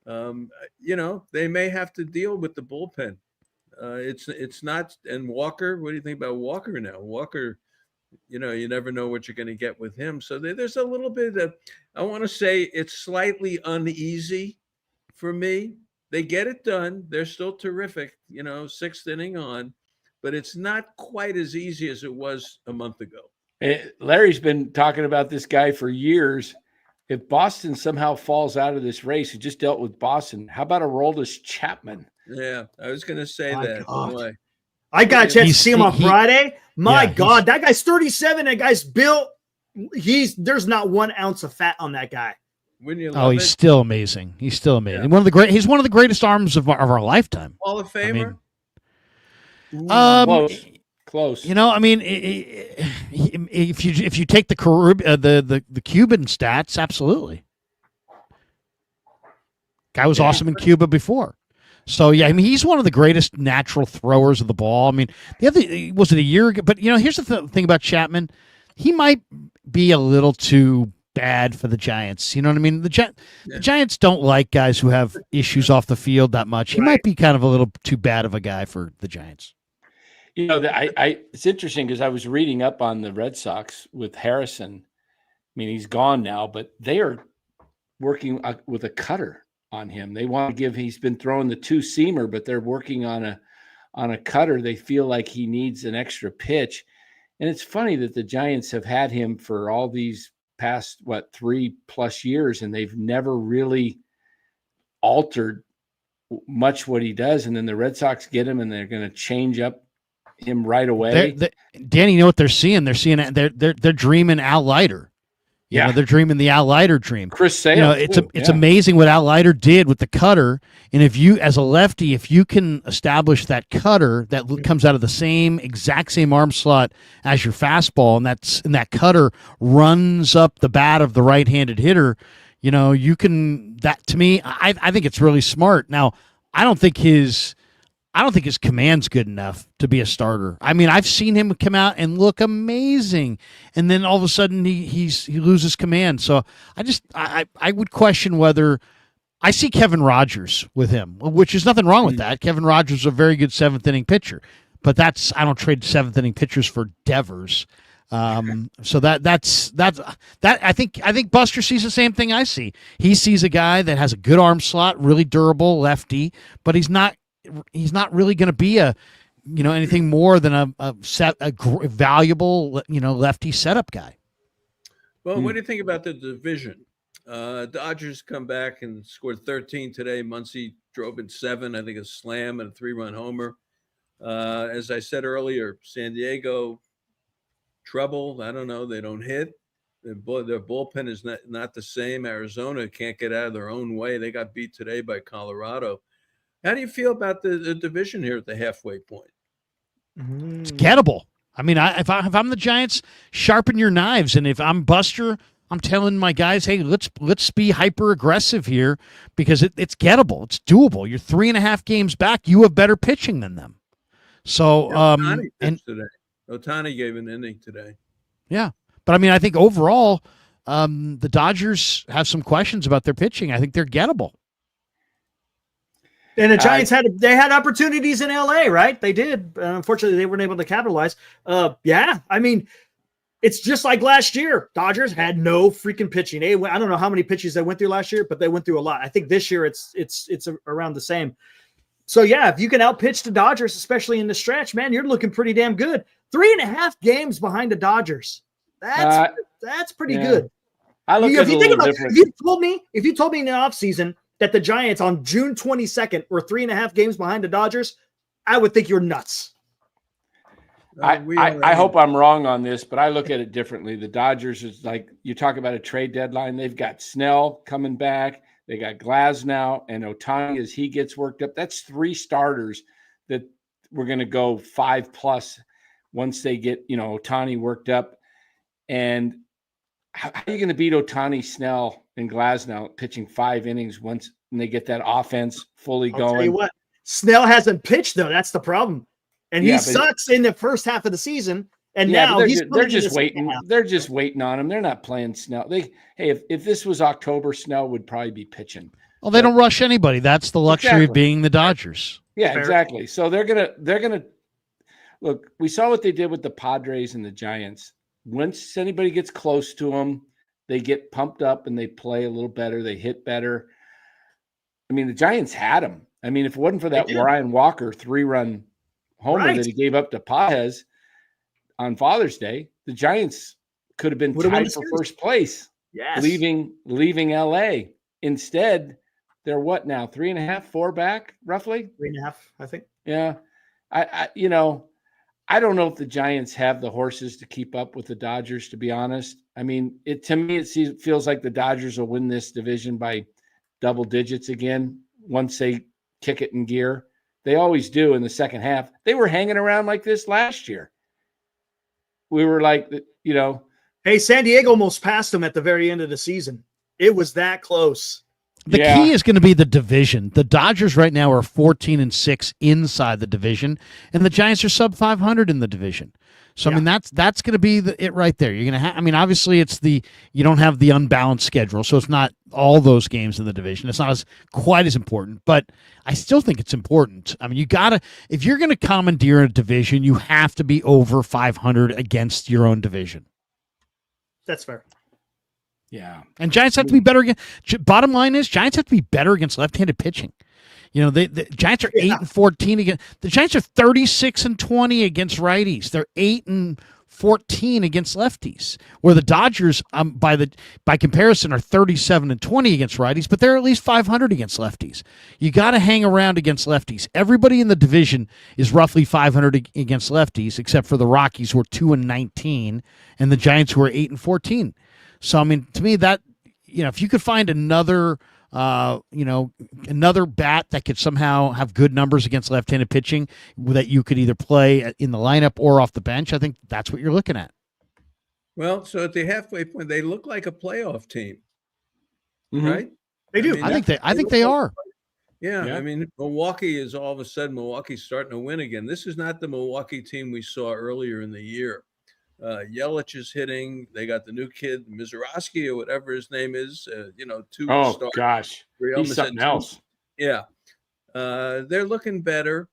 They may have to deal with the bullpen. It's not. And Walker, what do you think about Walker now? Walker, you never know what you're going to get with him. So there's a little bit of, I want to say it's slightly uneasy for me. They get it done. They're still terrific, 6th inning on, but it's not quite as easy as it was a month ago. Larry's been talking about this guy for years. If Boston somehow falls out of this race, he just dealt with Boston. How about Aroldis Chapman? Yeah, I was going to say that. Boy. I got a chance to see him on Friday. My God, that guy's 37. That guy's built. There's not 1 ounce of fat on that guy. He's still amazing. He's still amazing. Yeah. He's one of the greatest arms of our lifetime. Hall of Famer. Close. If you take the Cuban stats, absolutely. Guy was awesome in Cuba before. So yeah, he's one of the greatest natural throwers of the ball. Was it a year ago? But here's the thing about Chapman. He might be a little too bad for the Giants. You know what I mean? The Giants don't like guys who have issues off the field that much. He might be kind of a little too bad of a guy for the Giants. It's interesting because I was reading up on the Red Sox with Harrison. He's gone now, but they are working with a cutter on him. They want to he's been throwing the 2-seamer, but they're working on a cutter. They feel like he needs an extra pitch. And it's funny that the Giants have had him for all these past, 3+ years, and they've never really altered much what he does. And then the Red Sox get him and they're going to change up him right away. Danny, you know what they're seeing? They're seeing they're dreaming Al Leiter. They're dreaming the Al Leiter dream. Chris Sale. It's amazing what Al Leiter did with the cutter. And if you, as a lefty, if you can establish that cutter that comes out of the exact same arm slot as your fastball, and that cutter runs up the bat of the right-handed hitter, you can. That to me, I think it's really smart. Now, I don't think his command's good enough to be a starter. I've seen him come out and look amazing, and then all of a sudden he loses command. So I would question whether I see Kevin Rogers with him, which is nothing wrong with that. Kevin Rogers is a very good 7th inning pitcher, but I don't trade 7th inning pitchers for Devers. So that's I think Buster sees the same thing I see. He sees a guy that has a good arm slot, really durable lefty, but he's not really going to be anything more than a valuable lefty setup guy. Well, what do you think about the division? Dodgers come back and scored 13 today. Muncy drove in 7, I think a slam and a 3-run homer. As I said earlier, San Diego trouble. I don't know. They don't hit. Their bullpen is not the same. Arizona can't get out of their own way. They got beat today by Colorado. How do you feel about the division here at the halfway point? It's gettable. If I'm the Giants, sharpen your knives, and if I'm Buster, I'm telling my guys, hey, let's be hyper aggressive here because it's gettable, it's doable. You're 3.5 games back. You have better pitching than them. So Ohtani gave an inning today. Yeah, but I think overall, the Dodgers have some questions about their pitching. I think they're gettable. And the Giants had opportunities in LA, right? They did. Unfortunately, they weren't able to capitalize. It's it's just like last year. Dodgers had no freaking pitching. I don't know how many pitches they went through last year, but they went through a lot. I think this year it's around the same. So yeah, if you can outpitch the Dodgers, especially in the stretch, man, you're looking pretty damn good. 3.5 games behind the Dodgers. That's pretty good. I look at it a little different. If you told me in the offseason that the Giants on June 22nd were 3.5 games behind the Dodgers, I would think you're nuts. I hope I'm wrong on this, but I look at it differently. The Dodgers is like, you talk about a trade deadline. They've got Snell coming back. They got Glasnow and Ohtani as he gets worked up. That's 3 starters that we're going to go 5+ once they get, Ohtani worked up. And how are you going to beat Ohtani, Snell, and Glasnow pitching 5 innings when they get that offense fully going? I'll tell you what, Snell hasn't pitched, though. That's the problem. And he sucks in the first half of the season. And now they're just waiting. They're just waiting on him. They're not playing Snell. If this was October, Snell would probably be pitching. Well, they don't rush anybody. That's the luxury of being the Dodgers. Yeah, exactly. So they're gonna look. We saw what they did with the Padres and the Giants. Once anybody gets close to them, they get pumped up and they play a little better. They hit better. I mean, the Giants had them. I mean, if it wasn't for that Ryan Walker 3-run homer that he gave up to Pages on Father's Day, the Giants could have been tied for first place, leaving LA. Instead, they're what now? 3.5, 4 back, roughly? 3.5, I think. Yeah. I don't know if the Giants have the horses to keep up with the Dodgers, to be honest. I mean, to me, it feels like the Dodgers will win this division by double digits again once they kick it in gear. They always do in the second half. They were hanging around like this last year. We were like, hey, San Diego almost passed them at the very end of the season. It was that close. The key is going to be the division. The Dodgers right now are 14-6 inside the division, and the Giants are sub 500 in the division. So I mean, that's going to be it right there. You're going to have. I mean, obviously, you don't have the unbalanced schedule, so it's not all those games in the division. It's not quite as important, but I still think it's important. I mean, if you're going to commandeer a division, you have to be over 500 against your own division. That's fair. Yeah, and Giants have to be better. Bottom line is, Giants have to be better against left-handed pitching. The Giants are 8-14 against. The Giants are 36-20 against righties. They're 8-14 against lefties. Where the Dodgers, by comparison, are 37-20 against righties, but they're at least 500 against lefties. You got to hang around against lefties. Everybody in the division is roughly 500 against lefties, except for the Rockies, who are 2-19, and the Giants, who are 8-14. So I mean, to me, that if you could find another bat that could somehow have good numbers against left-handed pitching that you could either play in the lineup or off the bench, I think that's what you're looking at. Well, so at the halfway point, they look like a playoff team, right? They do. I think they are. Yeah, I mean, Milwaukee is all of a sudden Milwaukee's starting to win again. This is not the Milwaukee team we saw earlier in the year. Yelich is hitting. They got the new kid, Mizrachi or whatever his name is. 2 stars. Gosh, he's something else. Yeah, they're looking better.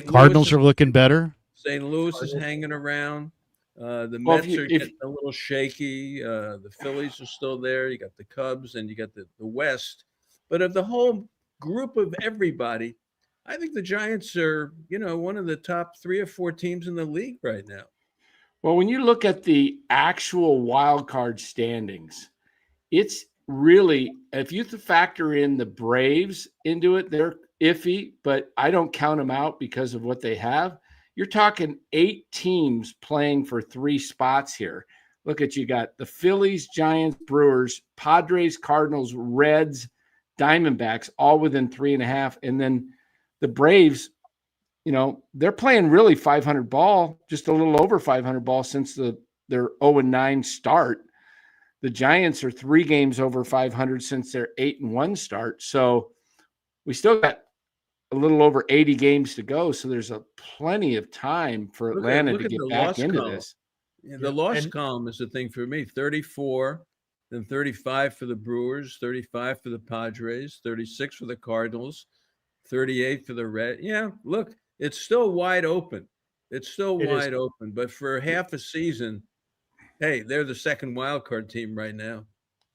Cardinals are looking better. St. Louis is hanging around. The Mets are getting a little shaky. The Phillies are still there. You got the Cubs and you got the West. But of the whole group of everybody, I think the Giants are, one of the top 3 or 4 teams in the league right now. Well, when you look at the actual wild card standings, it's really, if you factor in the Braves into it, they're iffy, but I don't count them out because of what they have. You're talking 8 teams playing for 3 spots here. Look at, you got the Phillies, Giants, Brewers, Padres, Cardinals, Reds, Diamondbacks, all within 3.5. And then the Braves, they're playing really 500 ball, just a little over 500 ball since their 0-9 start. The Giants are 3 games over 500 since their 8-1 start. So we still got a little over 80 games to go. So there's plenty of time for Atlanta to get back into this. Yeah, the loss column is the thing for me. 34, then 35 for the Brewers, 35 for the Padres, 36 for the Cardinals, 38 for the Red. Yeah, look. It's still wide open. But for half a season, hey, they're the second wild card team right now.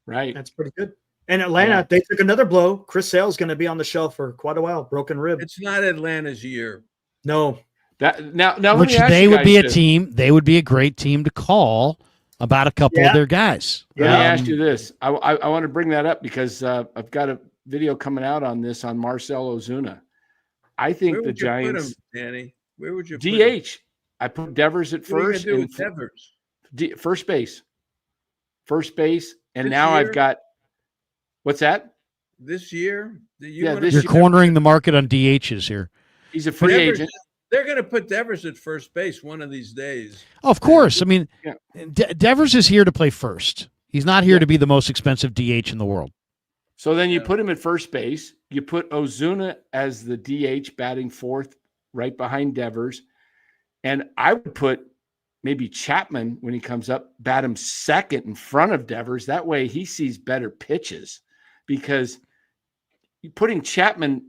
Right. That's pretty good. And Atlanta, they took another blow. Chris Sale's going to be on the shelf for quite a while. Broken rib. It's not Atlanta's year. No. That now let Which me ask they you would guys be a this. team. They would be a great team to call about a couple of their guys. Let me ask you this. I want to bring that up because I've got a video coming out on this on Marcell Ozuna. I think the Giants. Put him, Danny? Where would you put him? DH. I put Devers at What are you first. gonna do with Devers? First base. First base. And This now year? I've got. What's that? This year? You're cornering the market on DHs here. He's a free agent. They're going to put Devers at first base one of these days. Oh, of course. I mean, Devers is here to play first. He's not here to be the most expensive DH in the world. So then you put him at first base. You put Ozuna as the DH batting fourth right behind Devers. And I would put maybe Chapman when he comes up, bat him second in front of Devers. That way he sees better pitches because putting Chapman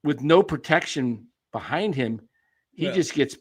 with no protection behind him, he just gets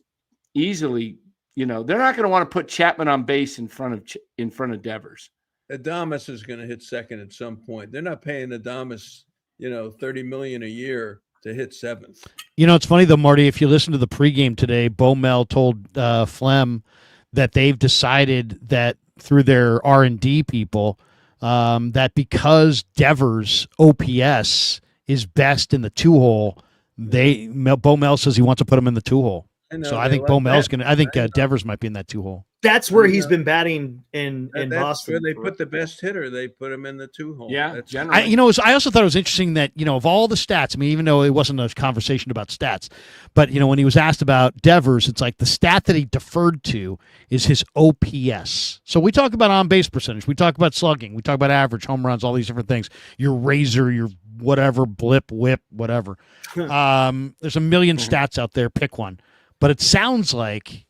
easily, they're not going to want to put Chapman on base in front of Devers. Adames is going to hit second at some point. They're not paying Adames, $30 million a year to hit seventh. It's funny though, Marty, if you listen to the pregame today, Bo Mel told Flem that they've decided that through their R&D people, that because Devers OPS is best in the 2-hole, Bo Mel says he wants to put him in the 2-hole. So I think Bo Mel's going to. I think Devers might be in that 2-hole. That's where he's been batting in Boston. That's where they put the best hitter. They put him in the 2-hole. Yeah, I also thought it was interesting that of all the stats. I mean, even though it wasn't a conversation about stats, but when he was asked about Devers, it's like the stat that he deferred to is his OPS. So we talk about on base percentage, we talk about slugging, we talk about average, home runs, all these different things. Your razor, your whatever, blip, whip, whatever. There's a million stats out there. Pick one. But it sounds like,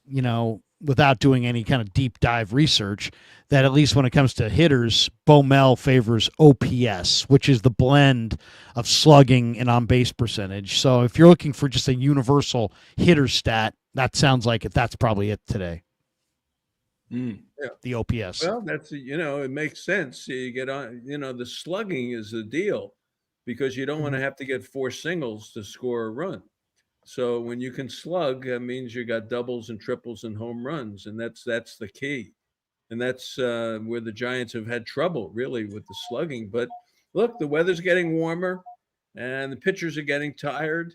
without doing any kind of deep dive research, that at least when it comes to hitters, Bo Mel favors OPS, which is the blend of slugging and on-base percentage. So if you're looking for just a universal hitter stat, that sounds like that's probably it today. Yeah. The OPS. Well, that's, it makes sense. You get on, the slugging is the deal because you don't want to have to get 4 singles to score a run. So when you can slug, that means you got doubles and triples and home runs, and that's the key. And that's where the Giants have had trouble, really, with the slugging. But look, the weather's getting warmer, and the pitchers are getting tired,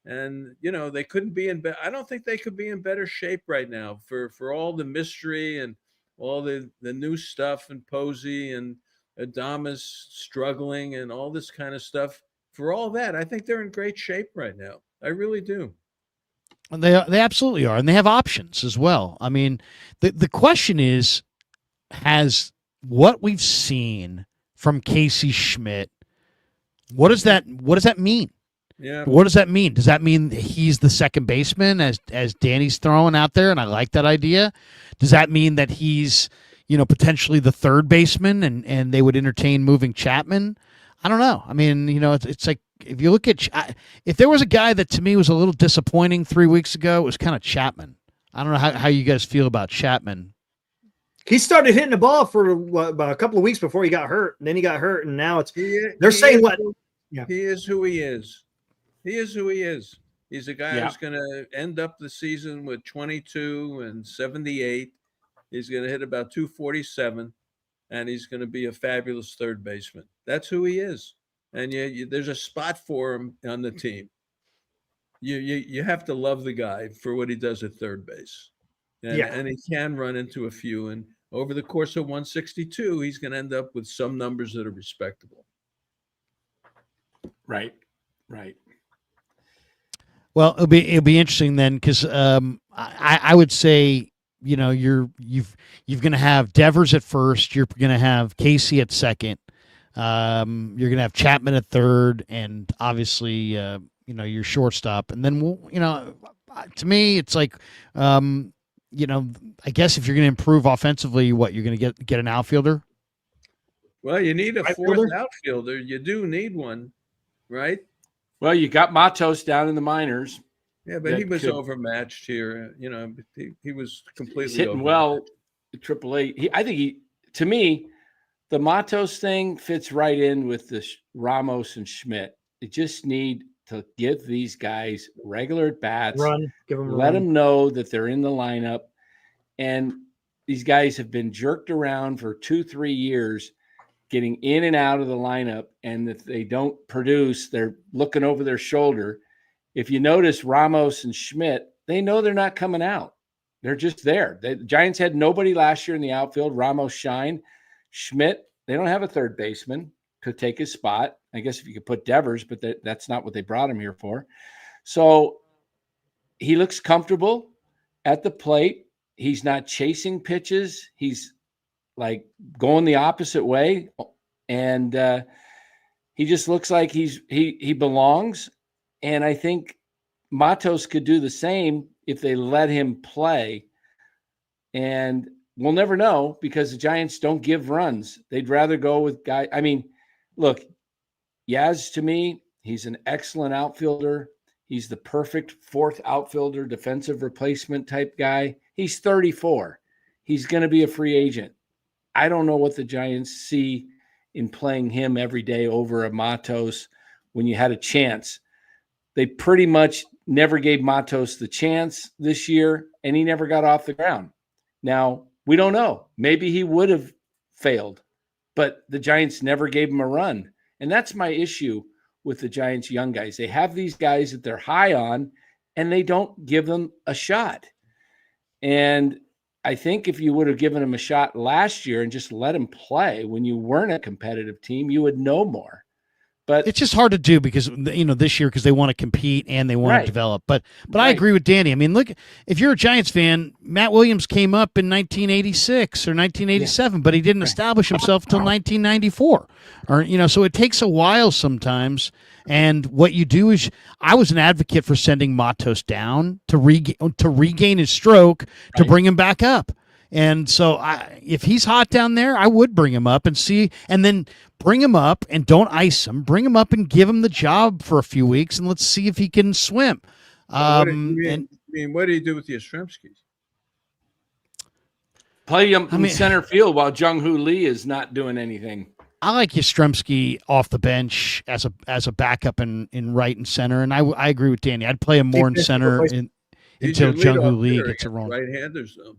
and they couldn't be in. I don't think they could be in better shape right now for all the mystery and all the new stuff and Posey and Adames struggling and all this kind of stuff. For all that, I think they're in great shape right now. I really do. And they absolutely are, and they have options as well. I mean, the question is, has what we've seen from Casey Schmidt, what does that mean? Yeah. What does that mean? Does that mean he's the second baseman as Danny's throwing out there, and I like that idea? Does that mean that he's potentially the third baseman, and they would entertain moving Chapman? I don't know. I mean, it's like, if you look at, if there was a guy that to me was a little disappointing 3 weeks ago, it was kind of Chapman. I don't know how you guys feel about Chapman. He started hitting the ball for about a couple of weeks before he got hurt, and then he got hurt, and now they're saying what? Yeah. He is who he is. He is who he is. He's a guy who's going to end up the season with 22 and 78. He's going to hit about 247, and he's going to be a fabulous third baseman. That's who he is. And there's a spot for him on the team. You have to love the guy for what he does at third base. And he can run into a few. And over the course of 162, he's going to end up with some numbers that are respectable. Right. Well, it'll be interesting then, because I would say you're going to have Devers at first, you're going to have Casey at second, you're going to have Chapman at third, and obviously your shortstop, and then to me it's like I guess if you're going to improve offensively, you're going to get an outfielder. Well, you need a fourth outfielder. You do need one, right? Well, you got Matos down in the minors. Yeah, but he was overmatched here. He was completely hitting overmatched. well. AAA. To me, the Matos thing fits right in with the Ramos and Schmidt. They just need to give these guys regular at bats, give them let them know that they're in the lineup. And these guys have been jerked around for 2-3 years, getting in and out of the lineup. And if they don't produce, they're looking over their shoulder. If you notice Ramos and Schmidt, they know they're not coming out. They're just there. The Giants had nobody last year in the outfield. Ramos shined. Schmidt, they don't have a third baseman, could take his spot. I guess if you could put Devers, but that's not what they brought him here for. So he looks comfortable at the plate. He's not chasing pitches. He's like going the opposite way. And he just looks like he belongs. And I think Matos could do the same if they let him play. And we'll never know because the Giants don't give runs. They'd rather go with guys. I mean, look, Yaz, to me, he's an excellent outfielder. He's the perfect fourth outfielder, defensive replacement type guy. He's 34. He's going to be a free agent. I don't know what the Giants see in playing him every day over a Matos when you had a chance. They pretty much never gave Matos the chance this year, and he never got off the ground. Now, we don't know. Maybe he would have failed, but the Giants never gave him a run. And that's my issue with the Giants' young guys. They have these guys that they're high on, and they don't give them a shot. And I think if you would have given him a shot last year and just let him play when you weren't a competitive team, you would know more. But it's just hard to do because, this year, because they want to compete and they want to develop. But I agree with Danny. I mean, look, if you're a Giants fan, Matt Williams came up in 1986 or 1987, but he didn't establish himself until 1994. So it takes a while sometimes. And what you do is, I was an advocate for sending Matos down to regain his stroke, to bring him back up. And so if he's hot down there, I would bring him up and see, and then bring him up and don't ice him. Bring him up and give him the job for a few weeks, and let's see if he can swim. What do you do with the Yastrzemskis? Play him in center field while Jung-Hoo Lee is not doing anything. I like Yastrzemski off the bench as a backup in right and center, and I agree with Danny. I'd play him more in center until Jung-Hoo Lee gets it wrong. Right-handers, though.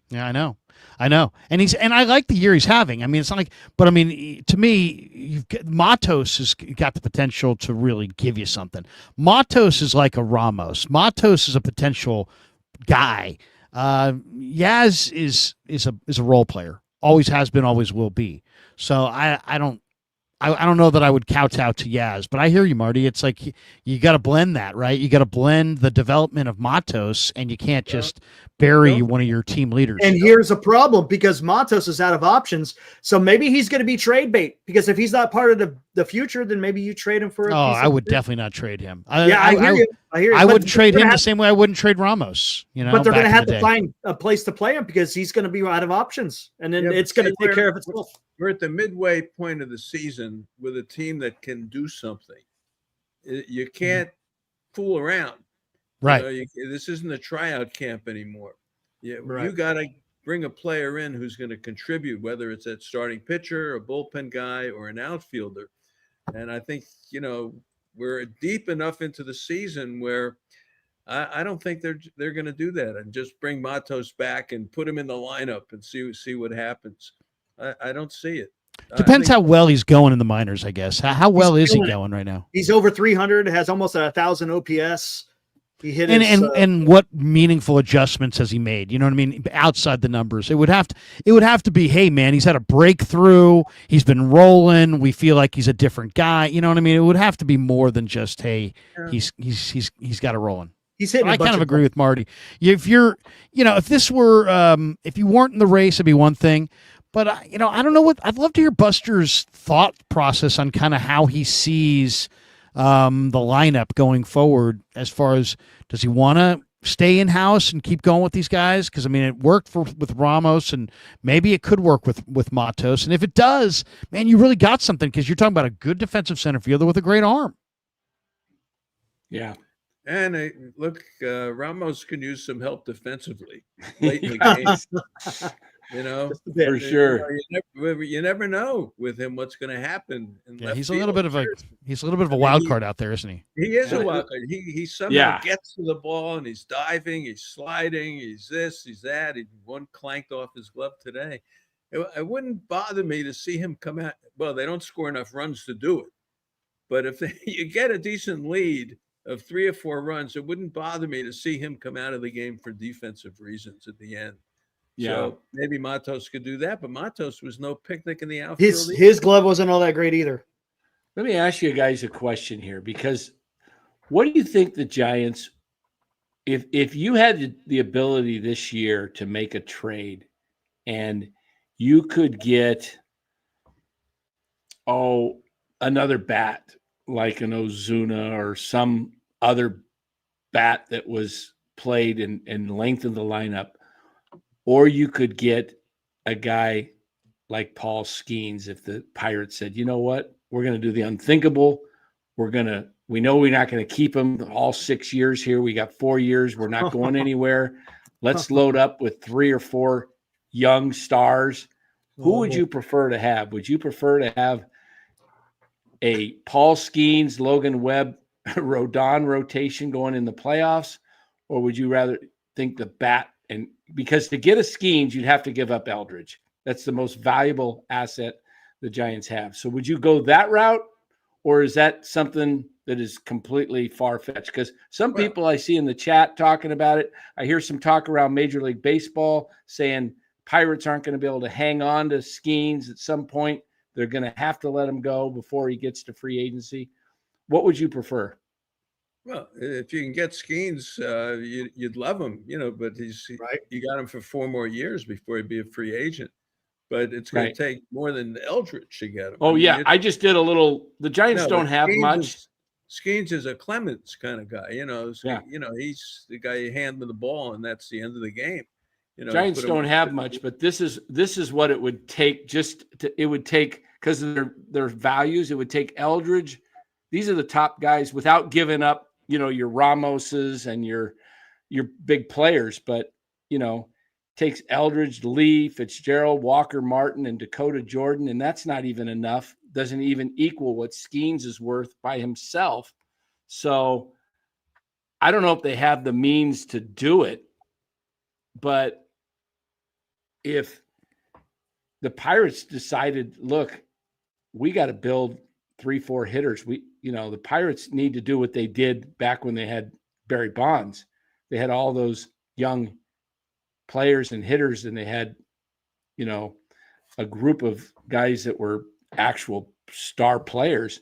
Yeah, I know, and I like the year he's having. I mean, it's not like, but I mean, to me, Matos has got the potential to really give you something. Matos is like a Ramos. Matos is a potential guy. Yaz is a role player. Always has been, always will be. So I don't know that I would kowtow to Yaz, but I hear you, Marty. It's like you got to blend that, right? You got to blend the development of Matos, and you can't just bury one of your team leaders. And here's a problem, because Matos is out of options. So maybe he's going to be trade bait, because if he's not part of the future, then maybe you trade him for a I would definitely not trade him. I hear you. I wouldn't trade him the same way I wouldn't trade Ramos. But they're going to have to find a place to play him, because he's going to be out of options, and then it's going to take care of itself. We're at the midway point of the season with a team that can do something. You can't fool around. Right. This isn't a tryout camp anymore. Right. You got to bring a player in who's going to contribute, whether it's a starting pitcher, a bullpen guy, or an outfielder. And I think, we're deep enough into the season where I don't think they're going to do that and just bring Matos back and put him in the lineup and see what happens. I don't see it. Depends how well he's going in the minors, I guess. How well is he going right now? He's over 300, has almost 1,000 OPS. He hit and what meaningful adjustments has he made? You know what I mean? Outside the numbers, it would have to be, hey man, he's had a breakthrough. He's been rolling. We feel like he's a different guy. You know what I mean? It would have to be more than just, hey, he's got it rolling. He's hitting. I kind of agree with Marty. If you're, if this were, if you weren't in the race, it'd be one thing. But I don't know I'd love to hear Buster's thought process on kind of how he sees the lineup going forward, as far as, does he want to stay in-house and keep going with these guys? Because, I mean, it worked with Ramos, and maybe it could work with Matos. And if it does, man, you really got something, because you're talking about a good defensive center fielder with a great arm. Yeah. And look, Ramos can use some help defensively late in the game. Just a bit. For sure. You never know with him what's going to happen. In Yeah, left he's a little bit of a field. wild card out there, isn't he? He is a Yeah. wild card. He somehow Yeah. gets to the ball and he's diving, he's sliding, he's this, he's that. One clanked off his glove today. It wouldn't bother me to see him come out. Well, they don't score enough runs to do it, but if you get a decent lead of 3 or 4 runs, it wouldn't bother me to see him come out of the game for defensive reasons at the end. Yeah. So maybe Matos could do that, but Matos was no picnic in the outfield. His glove wasn't all that great either. Let me ask you guys a question here, because what do you think the Giants, if you had the ability this year to make a trade and you could get, another bat like an Ozuna or some other bat that was played and lengthened the lineup, or you could get a guy like Paul Skeens if the Pirates said, you know what, we're going to do the unthinkable. We know we're not going to keep him all 6 years here. We got 4 years. We're not going anywhere. Let's load up with 3 or 4 young stars. Who would you prefer to have? Would you prefer to have a Paul Skeens, Logan Webb, Rodon rotation going in the playoffs? Or would you rather think the bat, and because to get a Skeens, you'd have to give up Eldridge. That's the most valuable asset the Giants have. So would you go that route, or is that something that is completely far-fetched? Because some people I see in the chat talking about it. I hear some talk around Major League Baseball saying Pirates aren't going to be able to hang on to Skeens at some point. They're going to have to let him go before he gets to free agency. What would you prefer? Well, if you can get Skeens, you'd love him, but you got him for 4 more years before he'd be a free agent. But it's going to take more than Eldridge to get him. Oh, I just did a little – the Giants don't have much. Skeens is a Clemens kind of guy, he's the guy you hand him the ball, and that's the end of the game. Giants don't have much, but this is what it would take it would take, because of their values, it would take Eldridge. These are the top guys without giving up, your Ramoses and your big players, but, takes Eldridge, Lee, Fitzgerald, Walker, Martin, and Dakota Jordan, and that's not even enough. Doesn't even equal what Skeens is worth by himself. So I don't know if they have the means to do it, but if the Pirates decided, look, we got to build 3-4 hitters. The Pirates need to do what they did back when they had Barry Bonds. They had all those young players and hitters, and they had, a group of guys that were actual star players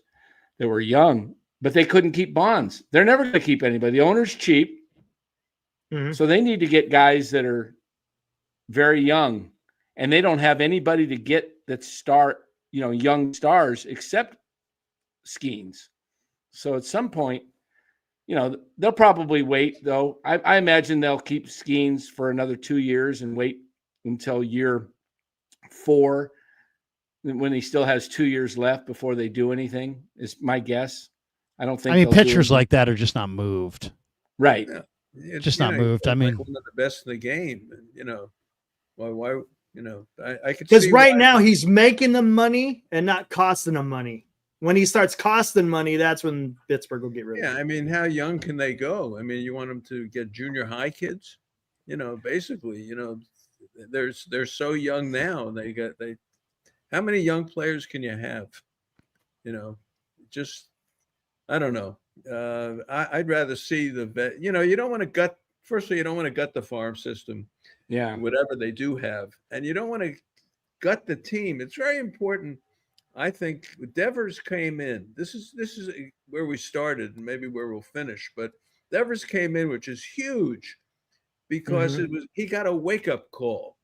that were young, but they couldn't keep Bonds. They're never going to keep anybody. The owner's cheap. Mm-hmm. So they need to get guys that are very young, and they don't have anybody to get that young stars except Skeens. So at some point, they'll probably wait, though. I imagine they'll keep Skeens for another 2 years and wait until year 4 when he still has 2 years left before they do anything, is my guess. I don't think pitchers like that are just not moved. Right. Yeah. Just not moved. I mean, one of the best in the game. Why? I could, because right now he's making them money and not costing them money. When he starts costing money, that's when Pittsburgh will get rid of him. Yeah, I mean, how young can they go? I mean, you want them to get junior high kids? Basically, they're so young now. How many young players can you have? Just, I don't know. I'd rather see the vet. You don't want to gut. Firstly, you don't want to gut the farm system. Yeah. Whatever they do have, and you don't want to gut the team. It's very important. I think Devers came in. This is where we started and maybe where we'll finish. But Devers came in, which is huge, because he got a wake-up call.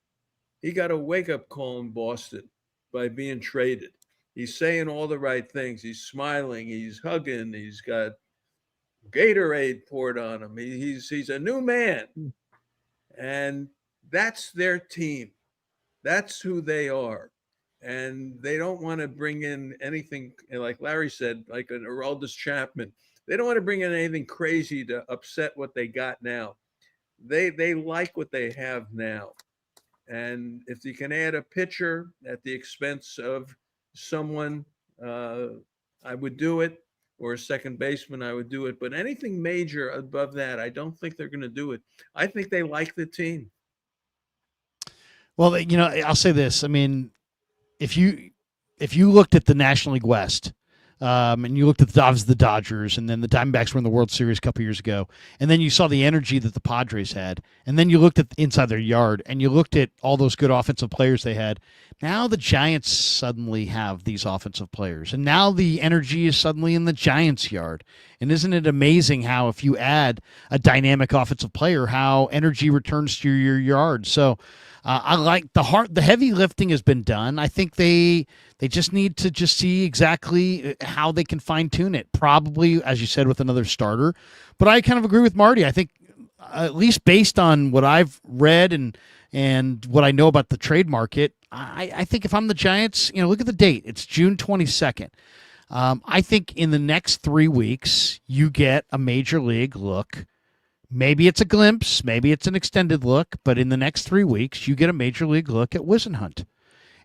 He got a wake-up call in Boston by being traded. He's saying all the right things. He's smiling. He's hugging. He's got Gatorade poured on him. He's a new man. And that's their team. That's who they are. And they don't want to bring in anything, like Larry said, like an Aroldis Chapman. They don't want to bring in anything crazy to upset what they got now. They like what they have now. And if you can add a pitcher at the expense of someone, I would do it, or a second baseman, I would do it. But anything major above that, I don't think they're going to do it. I think they like the team. Well, I'll say this. I mean, if you looked at the National League West, and you looked at the Dodgers, and then the Diamondbacks were in the World Series a couple years ago, and then you saw the energy that the Padres had, and then you looked at inside their yard, and you looked at all those good offensive players they had. Now the Giants suddenly have these offensive players, and now the energy is suddenly in the Giants' yard. And isn't it amazing how if you add a dynamic offensive player, how energy returns to your yard? So I like the heavy lifting has been done. I think they just need to just see exactly how they can fine tune it. Probably, as you said, with another starter. But I kind of agree with Marty. I think at least based on what I've read and what I know about the trade market, I think if I'm the Giants, look at the date. It's June 22nd. I think in the next 3 weeks you get a major league look. Maybe it's a glimpse, maybe it's an extended look, but in the next 3 weeks, you get a major league look at Whisenhunt.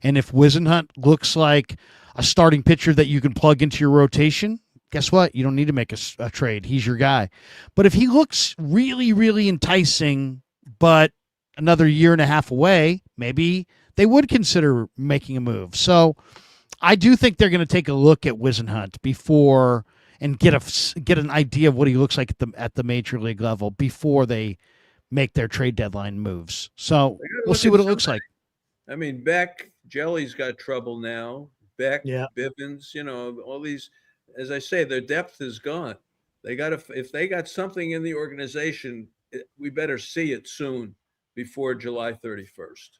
And if Whisenhunt looks like a starting pitcher that you can plug into your rotation, guess what? You don't need to make a trade. He's your guy. But if he looks really, really enticing, but another year and a half away, maybe they would consider making a move. So I do think they're going to take a look at Whisenhunt before and get an idea of what he looks like at the major league level before they make their trade deadline moves. So we'll see what it looks like. I mean, Beck, Jelly's got trouble now. Beck, Yeah. Bivens, all these. As I say, their depth is gone. If they got something in the organization, we better see it soon before July 31st.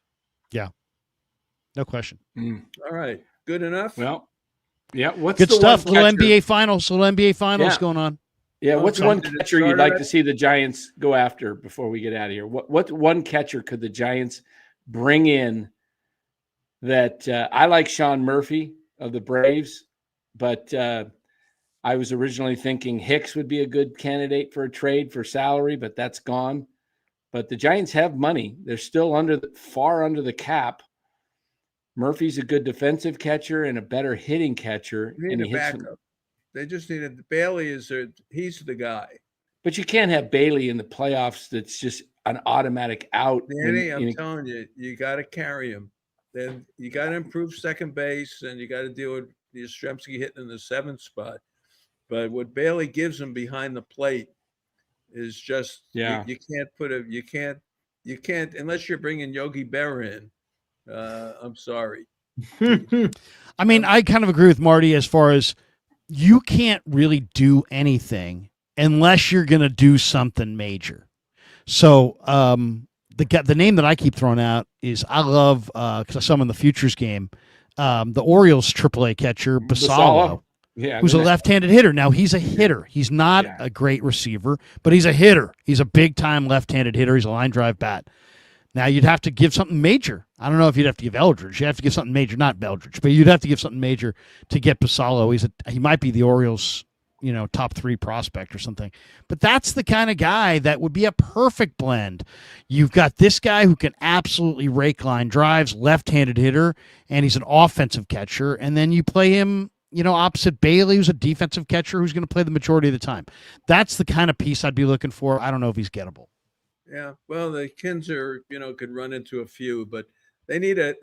Yeah, no question. All right, good enough. Well. Yeah, what's good the stuff? One Little catcher? NBA finals going on. Yeah, what's Okay. one Did it catcher start you'd like already? to see the Giants go after before we get out of here? What one catcher could the Giants bring in that I like Sean Murphy of the Braves, but I was originally thinking Hicks would be a good candidate for a trade for salary, but that's gone. But the Giants have money. They're still far under the cap. Murphy's a good defensive catcher and a better hitting catcher. They And need he a hits backup. They just needed Bailey. He's the guy. But you can't have Bailey in the playoffs. That's just an automatic out. Danny, I'm telling you, you got to carry him. Then you got to improve second base, and you got to deal with Yastrzemski hitting in the 7th spot. But what Bailey gives him behind the plate is just you can't unless you're bringing Yogi Berra in. I'm sorry. I mean, I kind of agree with Marty as far as you can't really do anything unless you're going to do something major. So the name that I keep throwing out is I love because I saw him in the Futures game, the Orioles AAA catcher Basallo. Yeah, who's a left-handed hitter. Now, he's a hitter. He's not a great receiver, but he's a hitter. He's a big-time left-handed hitter. He's a line drive bat. Now, you'd have to give something major. I don't know if you'd have to give Eldridge. You have to give something major, not Eldridge, but you'd have to give something major to get Basallo. He might be the Orioles, top 3 prospect or something. But that's the kind of guy that would be a perfect blend. You've got this guy who can absolutely rake line drives, left-handed hitter, and he's an offensive catcher. And then you play him opposite Bailey, who's a defensive catcher who's going to play the majority of the time. That's the kind of piece I'd be looking for. I don't know if he's gettable. Yeah, well, the Kinzer, could run into a few, but they need a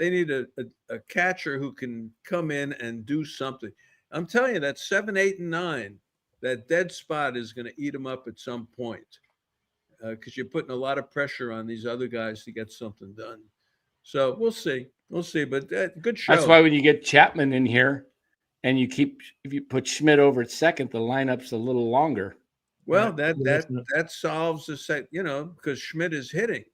catcher who can come in and do something. I'm telling you, that 7, 8, and 9, that dead spot is going to eat them up at some point because you're putting a lot of pressure on these other guys to get something done. So we'll see, but good show. That's why when you get Chapman in here, and if you put Schmidt over at second, the lineup's a little longer. Well, that solves the set, because Schmidt is hitting,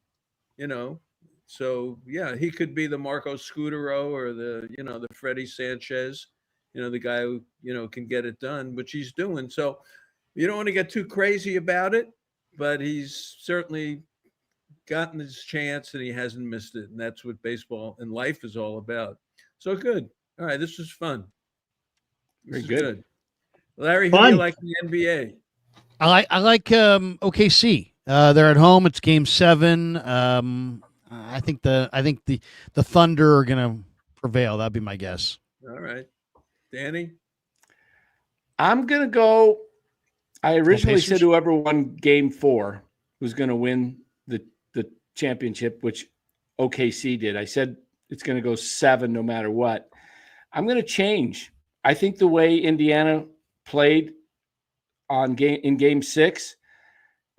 so yeah, he could be the Marco Scutaro or the Freddie Sanchez, the guy who, can get it done, which he's doing. So you don't want to get too crazy about it, but he's certainly gotten his chance and he hasn't missed it. And that's what baseball and life is all about. So good. All right. This was fun. Very good. Larry, who do you like in the NBA? I like OKC. They're at home. It's Game 7. I think the Thunder are going to prevail. That'd be my guess. All right. Danny? I'm going to go. I originally Pacers? said whoever won game 4 was going to win the championship, which OKC did. I said it's going to go 7 no matter what. I'm going to change. I think the way Indiana played in game 6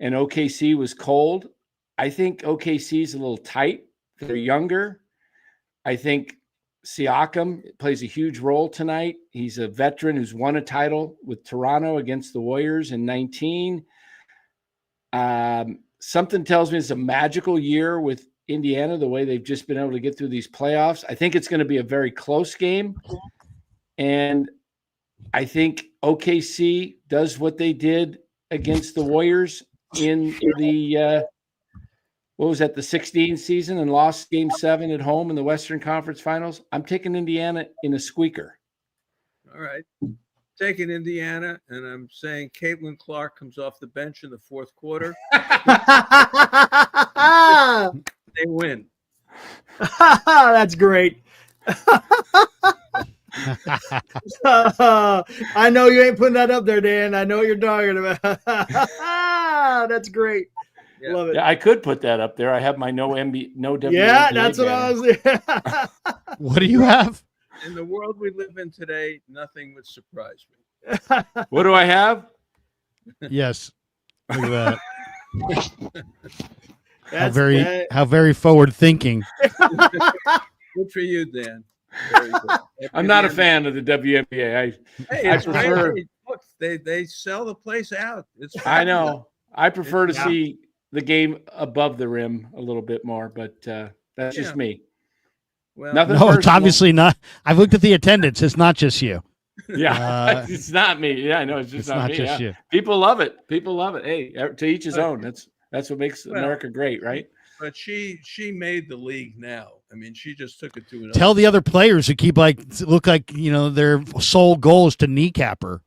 and OKC was cold, I think OKC is a little tight. They're younger. I think Siakam plays a huge role tonight. He's a veteran who's won a title with Toronto against the Warriors in 19. Something tells me it's a magical year with Indiana, the way they've just been able to get through these playoffs. I think it's going to be a very close game. And I think OKC does what they did against the Warriors in the the 16 season and lost game 7 at home in the Western Conference Finals. I'm taking Indiana in a squeaker. All right. Taking Indiana, and I'm saying Caitlin Clark comes off the bench in the 4th quarter. They win. That's great. I know you ain't putting that up there, Dan. I know what you're talking about. That's great. Yeah. Love it. Yeah, I could put that up there. I have my no WNBA. Yeah, that's what I was. What do you have? In the world we live in today, nothing would surprise me. What do I have? Yes. Look at that. How very forward thinking. Good for you, Dan. Very good. I'm not a fan of the WNBA. Hey, I it's prefer. great. Look, they sell the place out. It's I know. I prefer to see the game above the rim a little bit more, but that's just me. Well, Nothing No, it's personal. obviously not. I've looked at the attendance. It's not just you. Yeah, it's not me. Yeah, I know it's just It's not me. just Yeah. you. People love it. People love it. Hey, to each his own. That's what makes America great, right? But she made the league now. I mean, she just took it to another. Tell the other players who keep look like their sole goal is to kneecap her.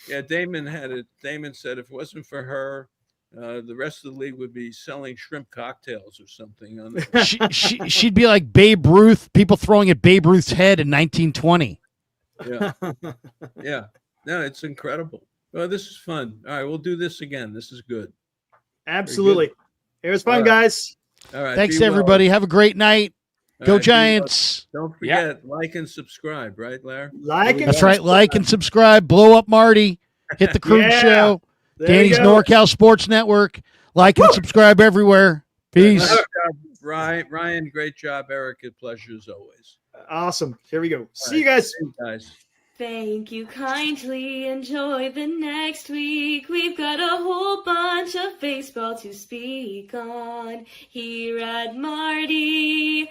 Yeah, Damon had it. Damon said if it wasn't for her, the rest of the league would be selling shrimp cocktails or something. On the- She'd be like Babe Ruth. People throwing at Babe Ruth's head in 1920. Yeah, yeah. No, it's incredible. Well, this is fun. All right, we'll do this again. This is good. Absolutely. It was fun, All right. guys. All right. Thanks, be well. everybody. Have a great night. All Go right, be well. Giants. Don't forget, like and subscribe, right, Larry? Like and That's right. Like and subscribe. Blow up Marty. Hit the Krug Yeah. Show. There Danny's you go. NorCal Sports Network. Like and subscribe everywhere. Peace. Nice job, Ryan, great job. Eric, a pleasure as always. Awesome. Here we go. See All you right, guys. see you guys. Thank you kindly. Enjoy the next week. We've got a whole bunch of baseball to speak on here at Marty